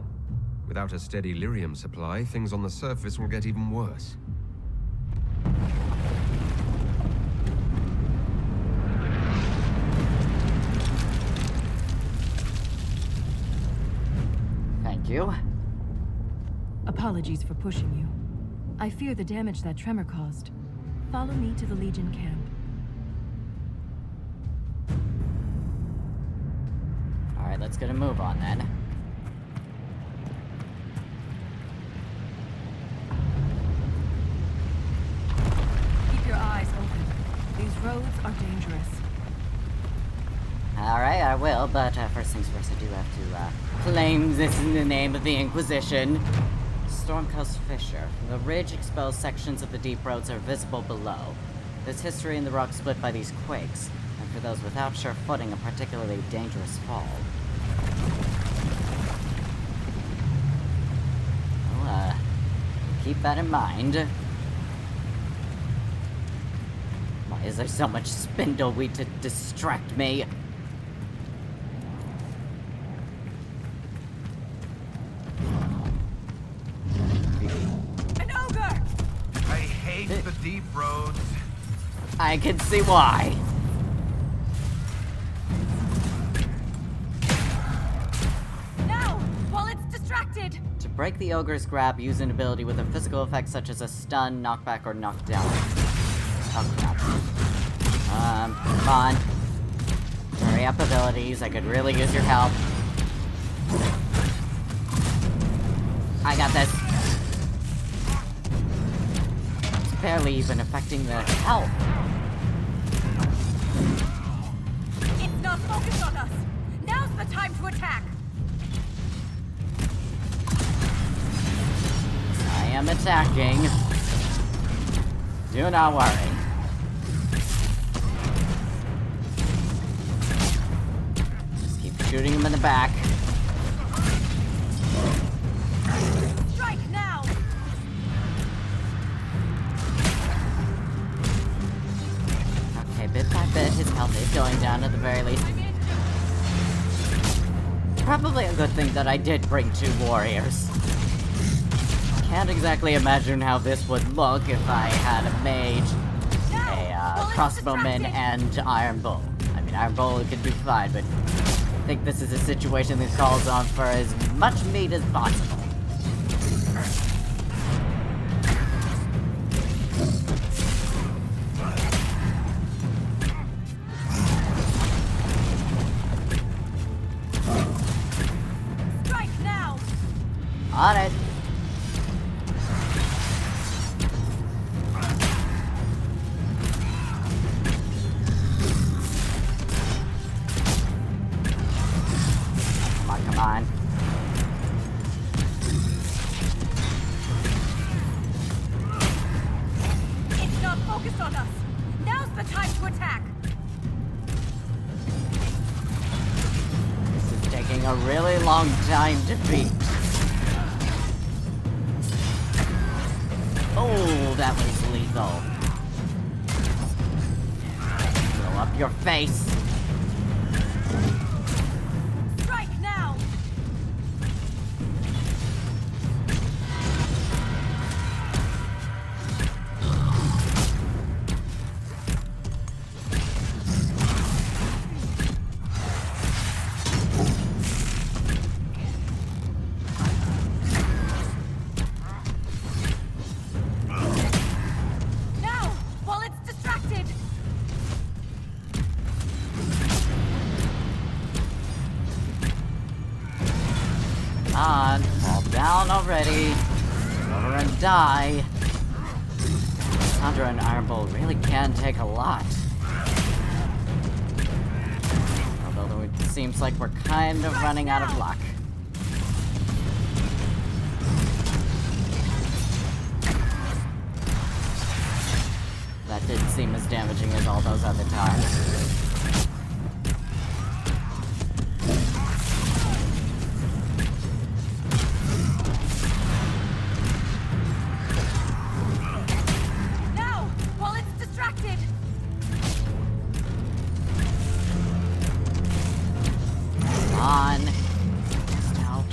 Without a steady lyrium supply, things on the surface will get even worse. Thank you. Apologies for pushing you. I fear the damage that tremor caused. Follow me to the Legion camp. Alright, let's get a move on then. Keep your eyes open. These roads are dangerous. Alright, I will, but first things first, I do have to claim this in the name of the Inquisition. Stormcoast Fissure. The ridge-exposed sections of the deep roads are visible below. There's history in the rock split by these quakes, and for those without sure footing, a particularly dangerous fall. Well, keep that in mind. Why is there so much spindleweed to distract me? The deep roads. I can see why. Now, while it's distracted. To break the ogre's grab, use an ability with a physical effect such as a stun, knockback, or knockdown. Oh crap. Come on. Hurry up abilities, I could really use your help. I got this. Barely even affecting the health. It's not focused on us. Now's the time to attack. I am attacking. Do not worry. Just keep shooting him in the back. Strike now. Bit by bit, his health is going down at the very least. Probably a good thing that I did bring 2 warriors. can't exactly imagine how this would look if I had a mage, a crossbowman, and Iron Bull. I mean, Iron Bull could do fine, but I think this is a situation that calls on for as much meat as possible. Strike now! On it. Come on. It's not focused on us. Now's the time to attack. This is taking a really long time to beat. Oh, that was lethal. Blow up your face. Strike now! Now, while it's distracted! Come on, fall down already. Over and die. Sandra and Iron Bull really can take a lot. Although it seems like we're kind of running out of luck. That didn't seem as damaging as all those other times. Now, while it's distracted! Come on. Just out.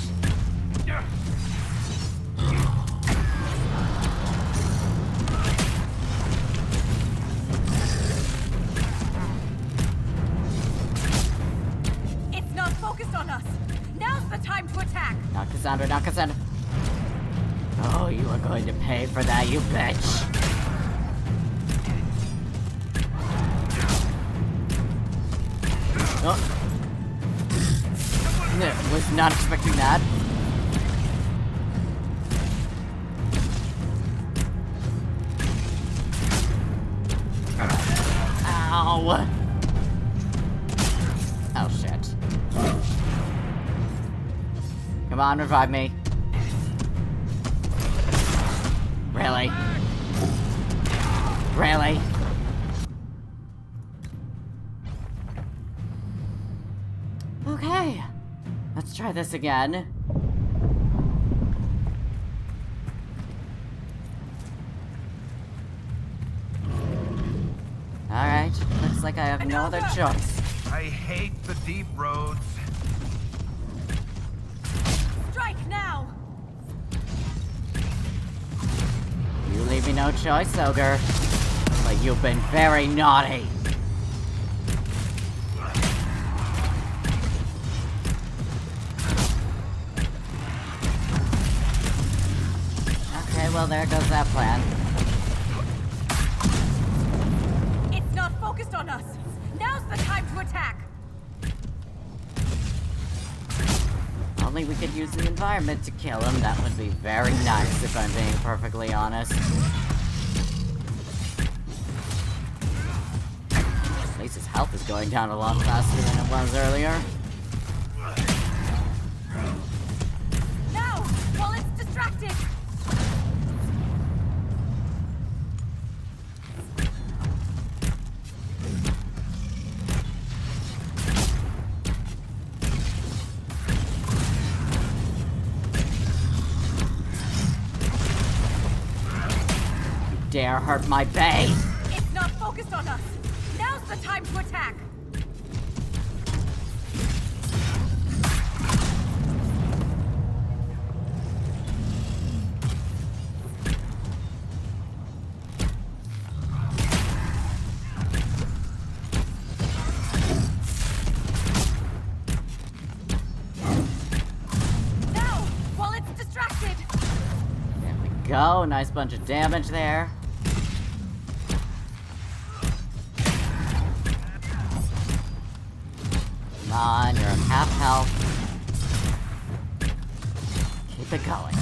It's not focused on us. Now's the time to attack. Not Cassandra, not Cassandra. Oh, you are going to pay for that, you bitch. Oh. No, was not expecting that. Ow. Oh, shit. Come on, revive me. Really? Really? Okay. Let's try this again. Alright, looks like I have no other choice. I hate the deep roads. Strike now! You leave me no choice, Ogre. But you've been very naughty. Okay, well there goes that plan. It's not focused on us. Now's the time to attack. Only we could use the environment to kill him. That would be very nice if I'm being perfectly honest. At least his health is going down a lot faster than it was earlier. Now, while it's distracted. Dare hurt my bay! It's not focused on us. Now's the time to attack. go. Nice bunch of damage there. Come on, you're at half health. Keep it going.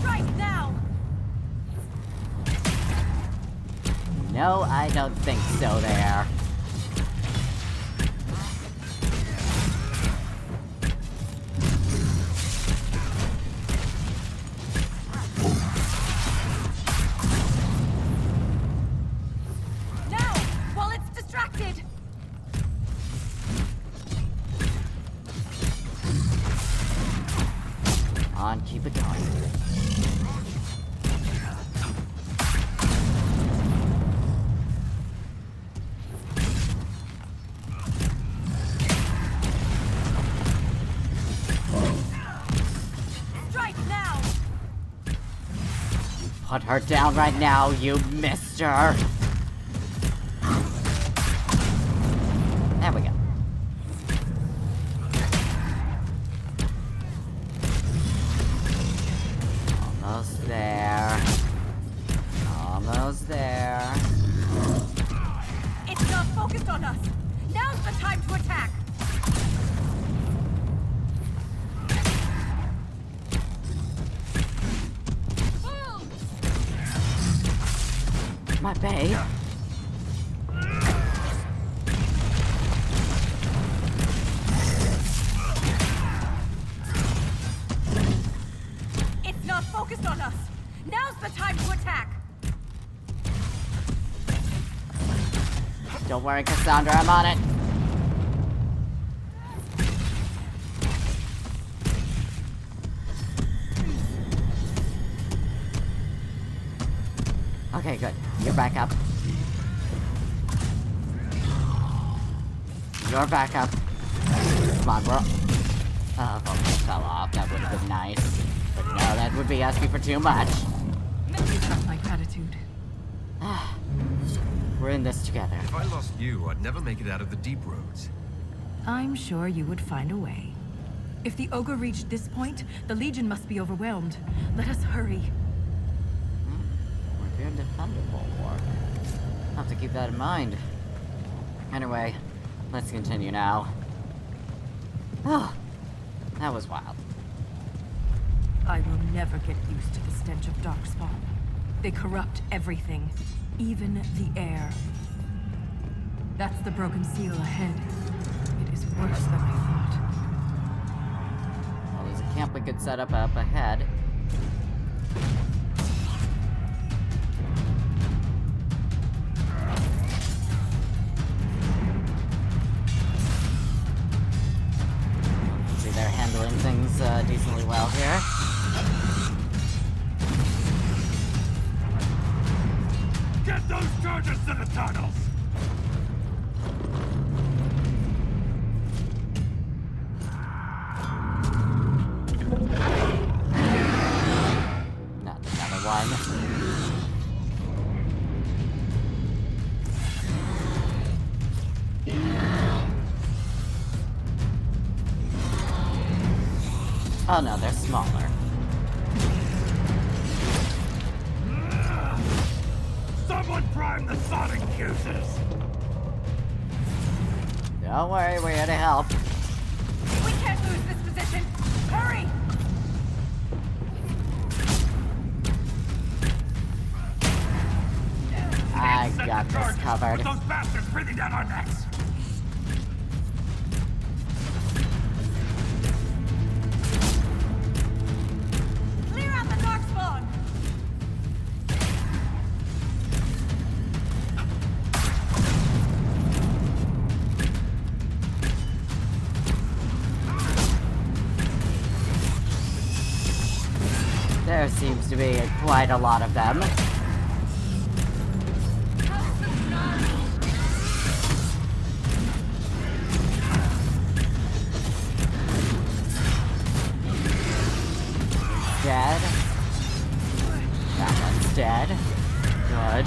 Right now! No, I don't think so there. Now! While it's distracted! Come on, keep it going. Strike now! Put her down right now, you mister! There we go. Almost there. Almost there. It's not focused on us! Now's the time to attack! My babe. It's not focused on us! Now's the time to attack! Don't worry, Cassandra, I'm on it. Okay, good. You're back up. You're back up. Come on, bro. Oh, focus fell off. That would have been nice. But no, that would be asking for too much. Accept my gratitude. We're in this together. If I lost you, I'd never make it out of the deep roads. I'm sure you would find a way. If the ogre reached this point, the Legion must be overwhelmed. Let us hurry. We're defendable, war. I'll have to keep that in mind. Anyway, let's continue now. Oh, that was wild. I will never get used to the stench of Darkspawn. They corrupt everything, even the air. That's the broken seal ahead. It is worse than I thought. Well, there's a camp we could set up ahead. See, they're handling things decently well here. Get those charges to the tunnels! Not another one. Oh no, they're smaller. Someone prime the sonic fuses! Don't worry, we're here to help. We can't lose this position! Hurry! I got this covered. Those bastards breathing down our necks! Clear out the Darkspawn! There seems to be quite a lot of them. Dead. That one's dead. Good.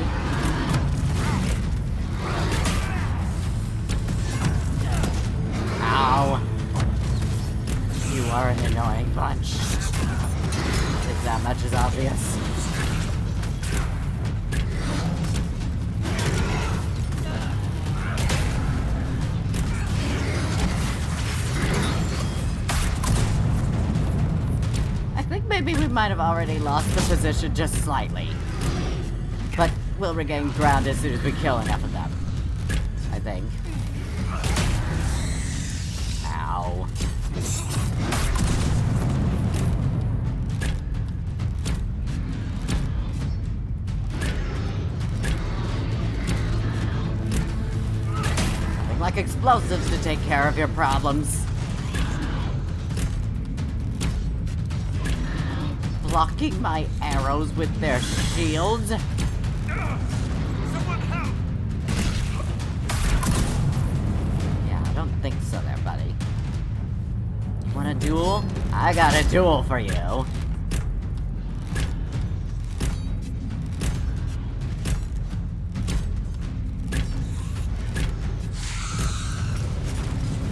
Ow. You are obvious. I think maybe we might have already lost the position just slightly. But we'll regain ground as soon as we kill enough of them. I think. Ow. Nothing like explosives to take care of your problems. Blocking my arrows with their shields? Yeah, I don't think so there, buddy. You want a duel? I got a duel for you.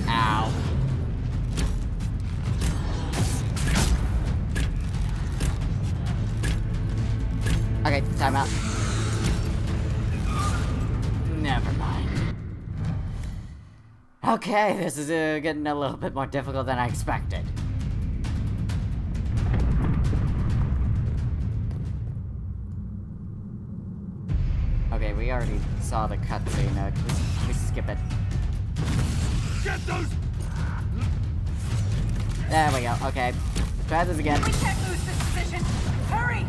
Ow. Okay, time out. Never mind. Okay, this is getting a little bit more difficult than I expected. Okay, we already saw the cutscene. Can we skip it? Get those! There we go. Okay, try this again. We can't lose this position! Hurry!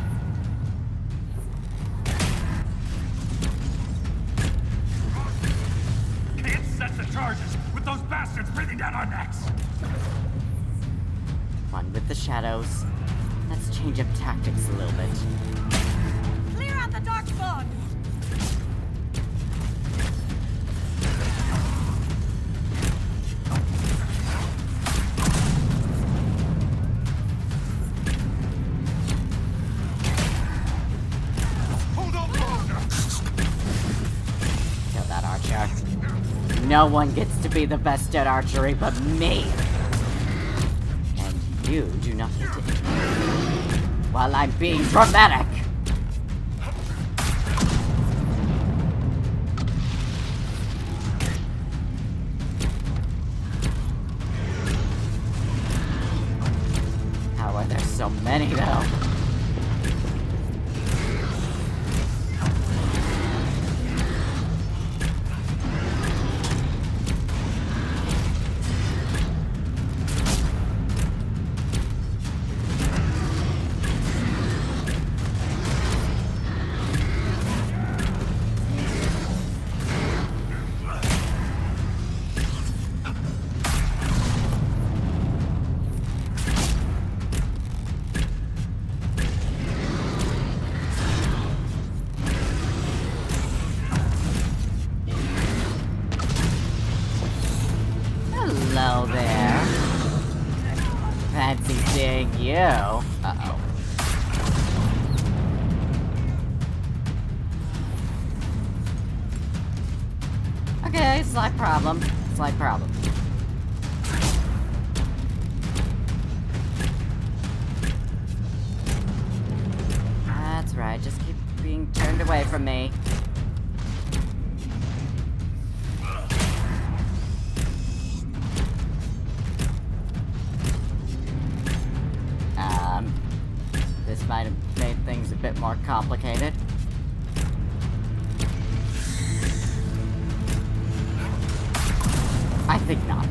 Can't set the charges with those bastards breathing down our necks! One with the shadows. Let's change up tactics a little bit. Clear out the dark spawn! Kill that archer. No one gets to be the best at archery but me. And you do not get to while I'm being dramatic. How are there so many though? Hello there. Fancy seeing you. Uh-oh. Okay, slight problem. Slight problem. That's right, just keep being turned away from me. This might have made things a bit more complicated. I think not.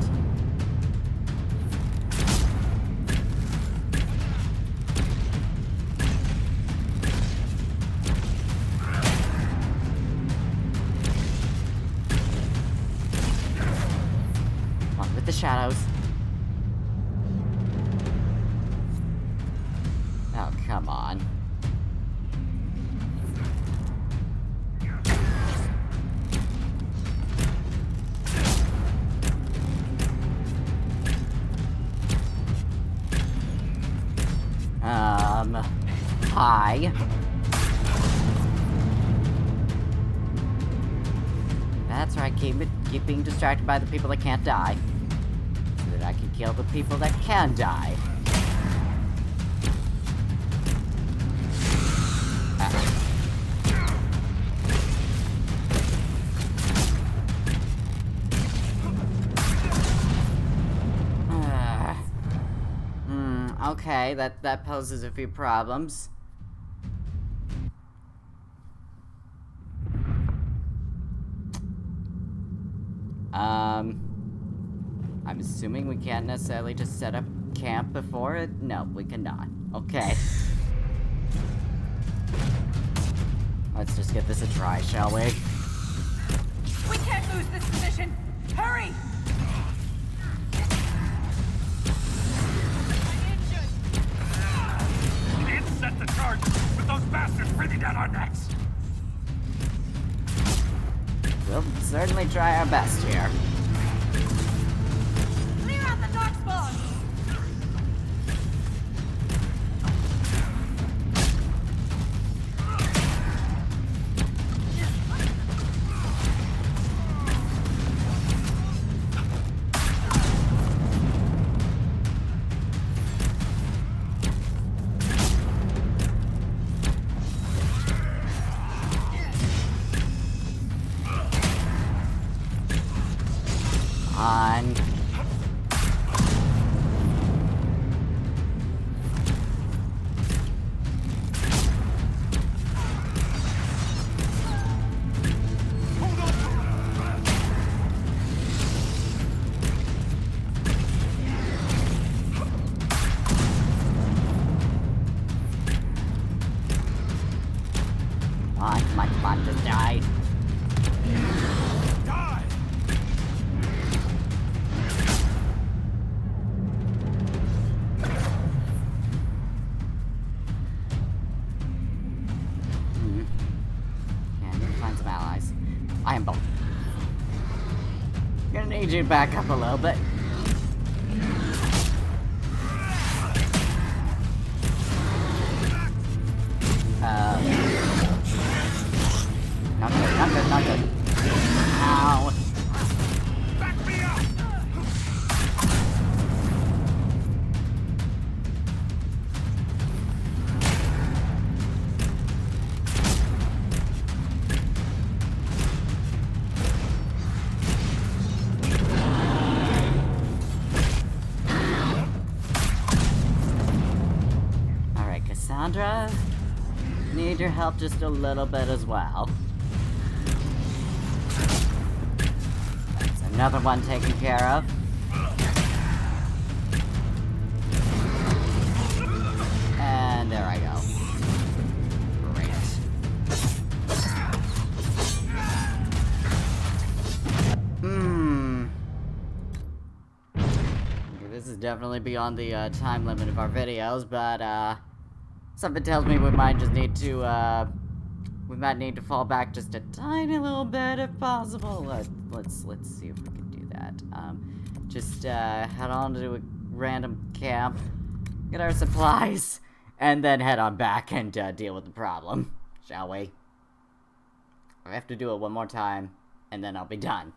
One with the shadows. Oh, come on. Hi. That's right, keep being distracted by the people that can't die. So that I can kill the people that can die. Okay, that poses a few problems. I'm assuming we can't necessarily just set up camp before it? No, we cannot. Okay. Let's just give this a try, shall we? We can't lose this position! Hurry! We can't set the charges with those bastards breathing down our necks! We'll certainly try our best here. Clear out the dark spawn! On. Come on, just die. I am both. Gonna need you to back up a little bit. Not good, not good, not good. Ow. Back me up! Alright, Cassandra. Need your help just a little bit as well. That's another one taken care of. And there I go. Great. Okay, this is definitely beyond the time limit of our videos, but something tells me we might just need to, we might need to fall back just a tiny little bit if possible. Let's see if we can do that. Just head on to a random camp, get our supplies, and then head on back and deal with the problem, shall we? I have to do it one more time, and then I'll be done.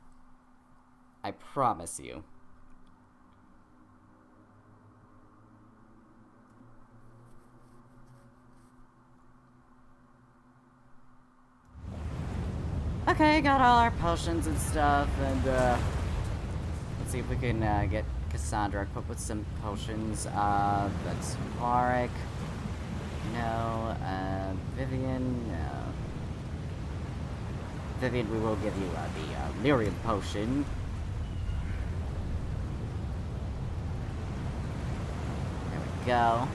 I promise you. Okay, got all our potions and stuff, and let's see if we can get Cassandra equipped with some potions. That's Varric. No, Vivian, no. Vivian, we will give you the lyrium potion. There we go.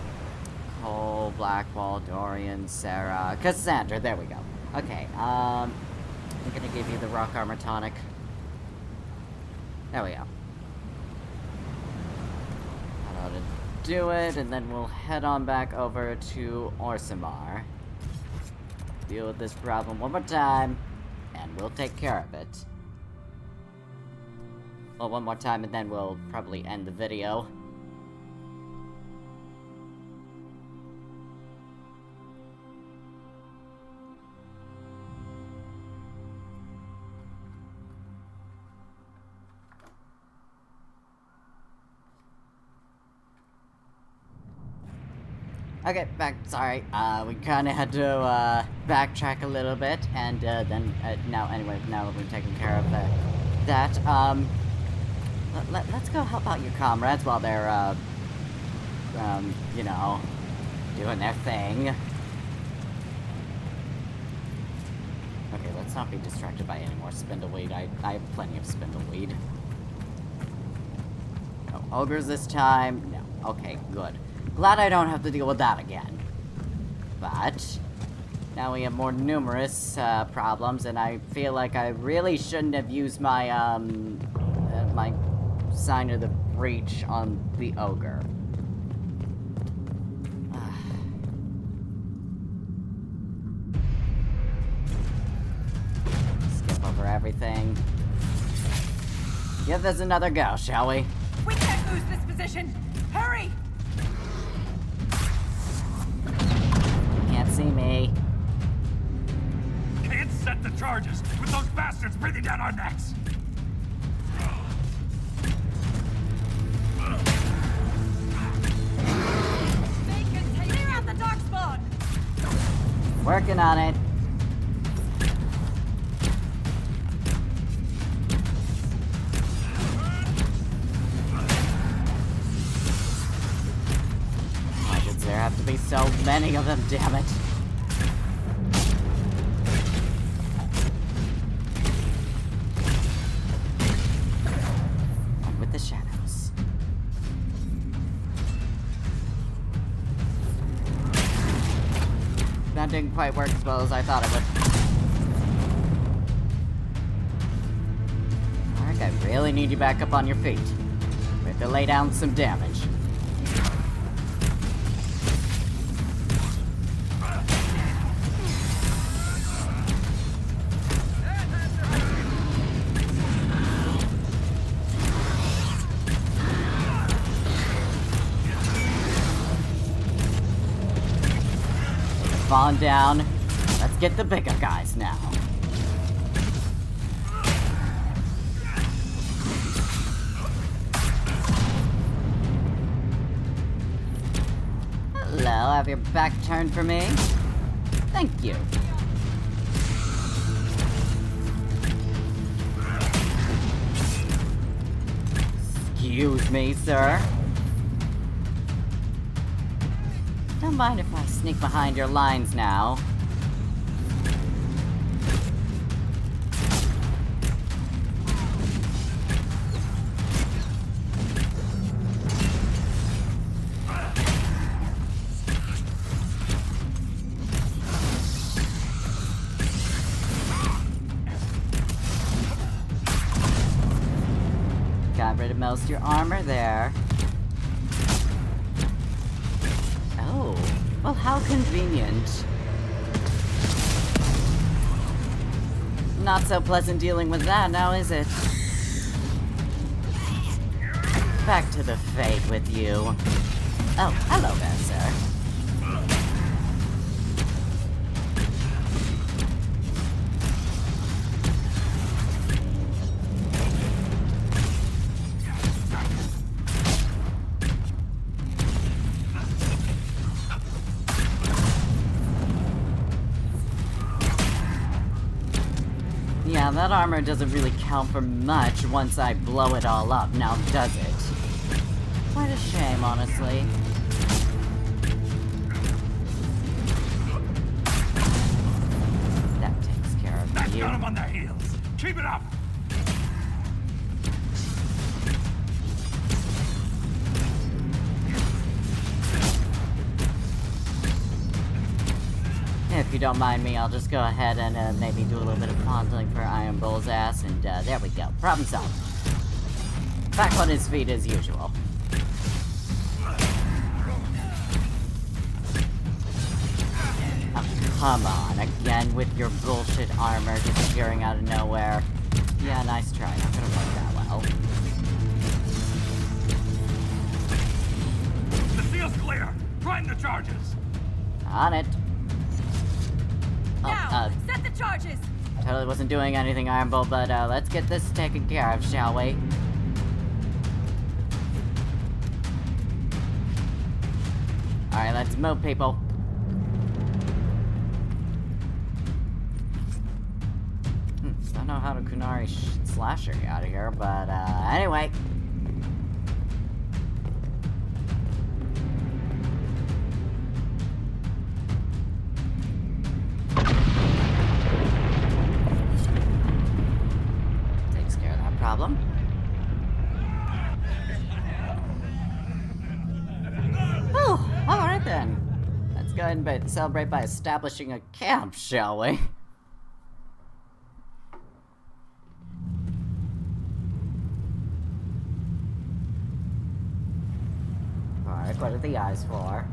Cole, Blackwall, Dorian, Sarah, Cassandra, there we go. Okay, I'm gonna give you the rock armor tonic. There we go. That ought to do it, and then we'll head on back over to Orzammar. Deal with this problem one more time, and we'll take care of it. Well, one more time, and then we'll probably end the video. Okay, sorry, we kinda had to, backtrack a little bit, and, then, now that we've taken care of that, let's go help out your comrades while they're, you know, doing their thing. Okay, let's not be distracted by any more spindleweed. I have plenty of spindleweed. No ogres this time. No. Okay, good. Glad I don't have to deal with that again. But now we have more numerous problems, and I feel like I really shouldn't have used my my sign of the breach on the ogre. Skip over everything. Give this another go, shall we? We can't lose this position! Hurry! Can't see me. Can't set the charges with those bastards breathing down our necks! Clear out the dark spawn! Working on it. Why did there have to be so many of them, damn it? On with the shadows. That didn't quite work as well as I thought it would. Alright, I really need you back up on your feet. We have to lay down some damage. Fawn down. Let's get the bigger guys now. Hello, have your back turned for me? Thank you. Excuse me, sir. Don't mind if I sneak behind your lines now. Got rid of most of your armor there. Oh, well, how convenient. Not so pleasant dealing with that now, is it? Back to the fate with you. Oh, hello there, sir. Yeah, that armor doesn't really count for much once I blow it all up, now does it? Quite a shame, honestly. That takes care of That's you. got 'em on their heels. Keep it up! If you don't mind me, I'll just go ahead and maybe do a little bit of fondling for Iron Bull's ass, and there we go. Problem solved. Back on his feet as usual. Oh, come on, again with your bullshit armor disappearing out of nowhere. Yeah, nice try, not gonna work that well. The seal's clear! Prime the charges! On it. Now, set the charges! Totally wasn't doing anything, Iron Bull, but let's get this taken care of, shall we? Alright, let's move, people. Don't know how to Kunari Slasher you out of here, but anyway. problem. Oh, alright then. Let's go ahead and celebrate by establishing a camp, shall we? Alright, what are the eyes for?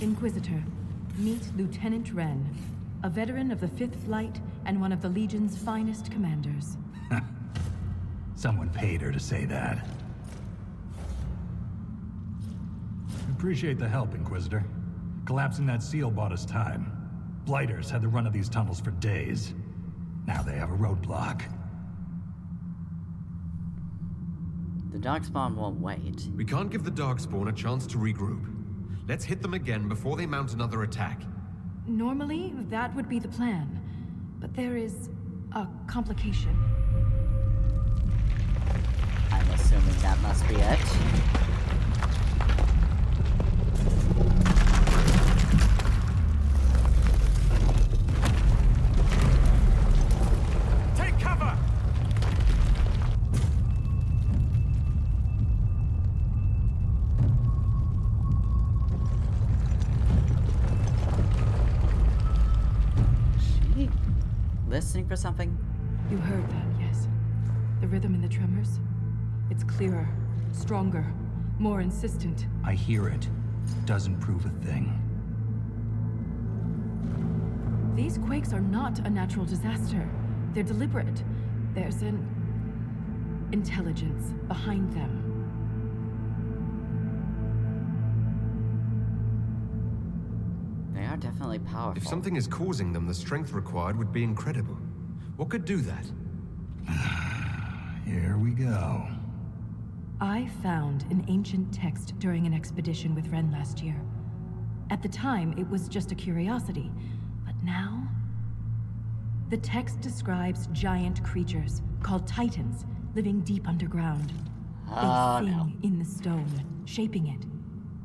Inquisitor, meet Lieutenant Wren, a veteran of the 5th Flight and one of the Legion's finest commanders. Someone paid her to say that. Appreciate the help, Inquisitor. Collapsing that seal bought us time. Blighters had the run of these tunnels for days. Now they have a roadblock. The Darkspawn won't wait. We can't give the Darkspawn a chance to regroup. Let's hit them again before they mount another attack. Normally, that would be the plan. But there is a complication. I'm assuming that must be it. Take cover! Listening for something? You heard that, yes. The rhythm in the tremors? It's clearer, stronger, more insistent. I hear it. Doesn't prove a thing. These quakes are not a natural disaster. They're deliberate. There's an intelligence behind them. They are definitely powerful. If something is causing them, the strength required would be incredible. What could do that? Here we go. I found an ancient text during an expedition with Wren last year. At the time, it was just a curiosity. But now... The text describes giant creatures, called Titans, living deep underground. They sing in the stone, shaping it.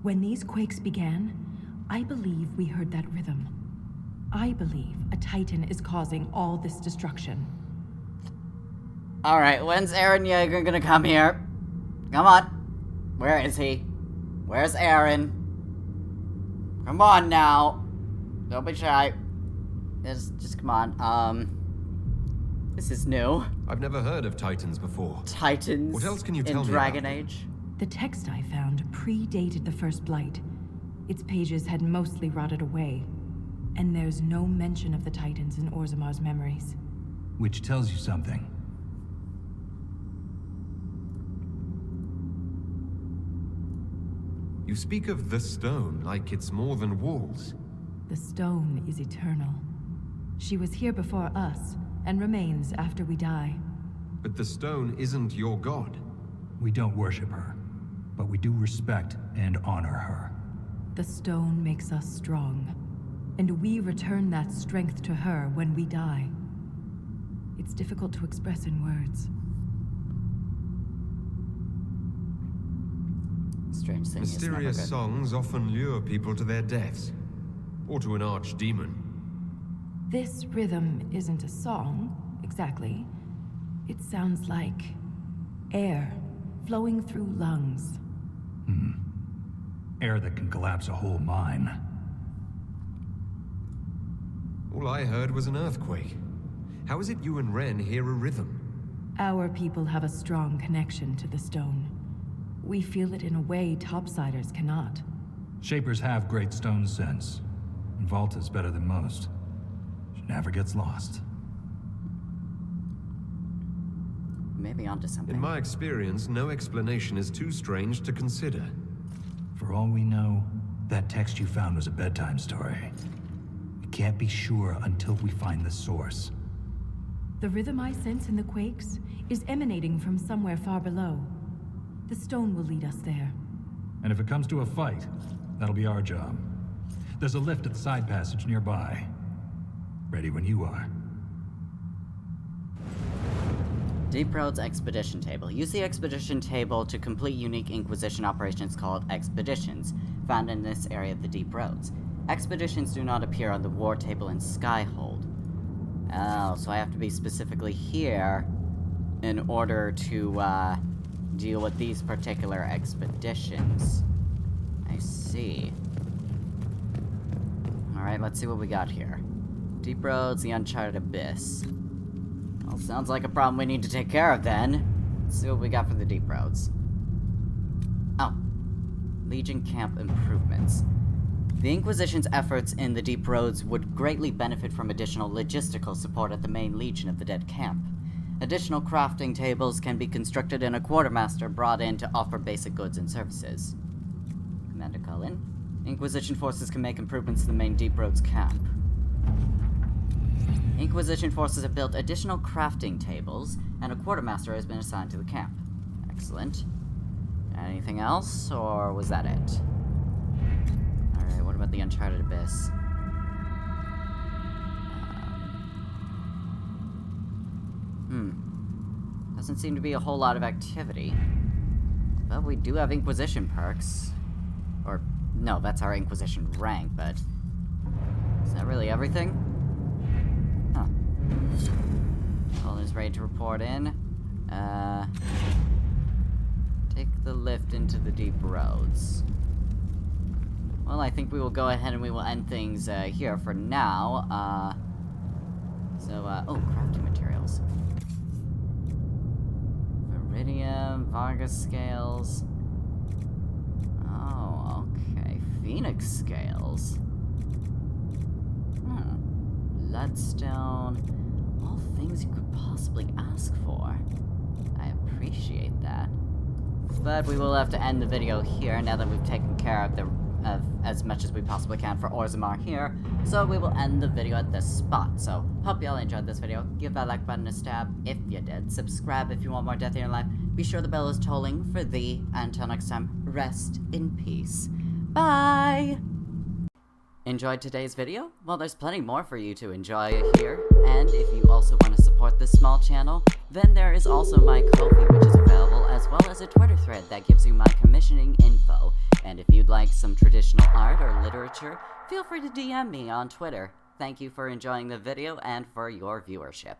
When these quakes began, I believe we heard that rhythm. I believe a Titan is causing all this destruction. Alright, when's Aaron Yeager gonna come here? Come on. Where is he? Where's Aaron? Come on now. Don't be shy. Just come on. This is new. I've never heard of Titans before. Titans What else can you tell in me Dragon about Age? The text I found predated the First Blight. Its pages had mostly rotted away. And there's no mention of the Titans in Orzamar's memories. Which tells you something. You speak of the stone like it's more than walls. The stone is eternal. She was here before us, and remains after we die. But the stone isn't your god. We don't worship her, but we do respect and honor her. The stone makes us strong, and we return that strength to her when we die. It's difficult to express in words. Strange thing is never Mysterious good. songs often lure people to their deaths. Or to an archdemon. This rhythm isn't a song, exactly. It sounds like air flowing through lungs. Air that can collapse a whole mine. All I heard was an earthquake. How is it you and Wren hear a rhythm? Our people have a strong connection to the stone. We feel it in a way topsiders cannot. Shapers have great stone sense. And Volta's better than most. She never gets lost. Maybe onto something. In my experience, no explanation is too strange to consider. For all we know, that text you found was a bedtime story. We can't be sure until we find the source. The rhythm I sense in the quakes is emanating from somewhere far below. The stone will lead us there. And if it comes to a fight, that'll be our job. There's a lift at the side passage nearby. Ready when you are. Deep Road's Expedition Table. Use the Expedition Table to complete unique Inquisition operations called Expeditions. found in this area of the Deep Roads. Expeditions do not appear on the war table in Skyhold. Oh, so I have to be specifically here in order to, deal with these particular expeditions. I see. Alright, let's see what we got here. Deep Roads, the Uncharted Abyss. Well, sounds like a problem we need to take care of then. Let's see what we got for the Deep Roads. Oh. Legion Camp improvements. The Inquisition's efforts in the Deep Roads would greatly benefit from additional logistical support at the main Legion of the Dead camp. Additional crafting tables can be constructed and a quartermaster brought in to offer basic goods and services. Commander Cullen, Inquisition forces can make improvements to the main Deep Roads camp. Inquisition forces have built additional crafting tables, and a quartermaster has been assigned to the camp. Excellent. Anything else, or was that it? Alright, what about the Uncharted Abyss? Doesn't seem to be a whole lot of activity. But we do have Inquisition perks. Or, no, that's our Inquisition rank, but... is that really everything? Huh. Colin is ready to report in. Take the lift into the Deep Roads. Well, I think we will go ahead and we will end things here for now. Oh, crafting materials. Viridium, Vargas scales. Oh, okay. Phoenix scales. Bloodstone. All things you could possibly ask for. I appreciate that. But we will have to end the video here now that we've taken care of as much as we possibly can for Orzammar here. So we will end the video at this spot. So hope you all enjoyed this video. Give that like button a stab if you did. Subscribe if you want more death in your life. Be sure the bell is tolling for thee. Until next time, rest in peace. Bye! Enjoyed today's video? Well, there's plenty more for you to enjoy here. And if you also want to support this small channel, then there is also my Ko-fi, which is available, as well as a Twitter thread that gives you my commissioning info. And if you'd like some traditional art or literature, feel free to DM me on Twitter. Thank you for enjoying the video and for your viewership.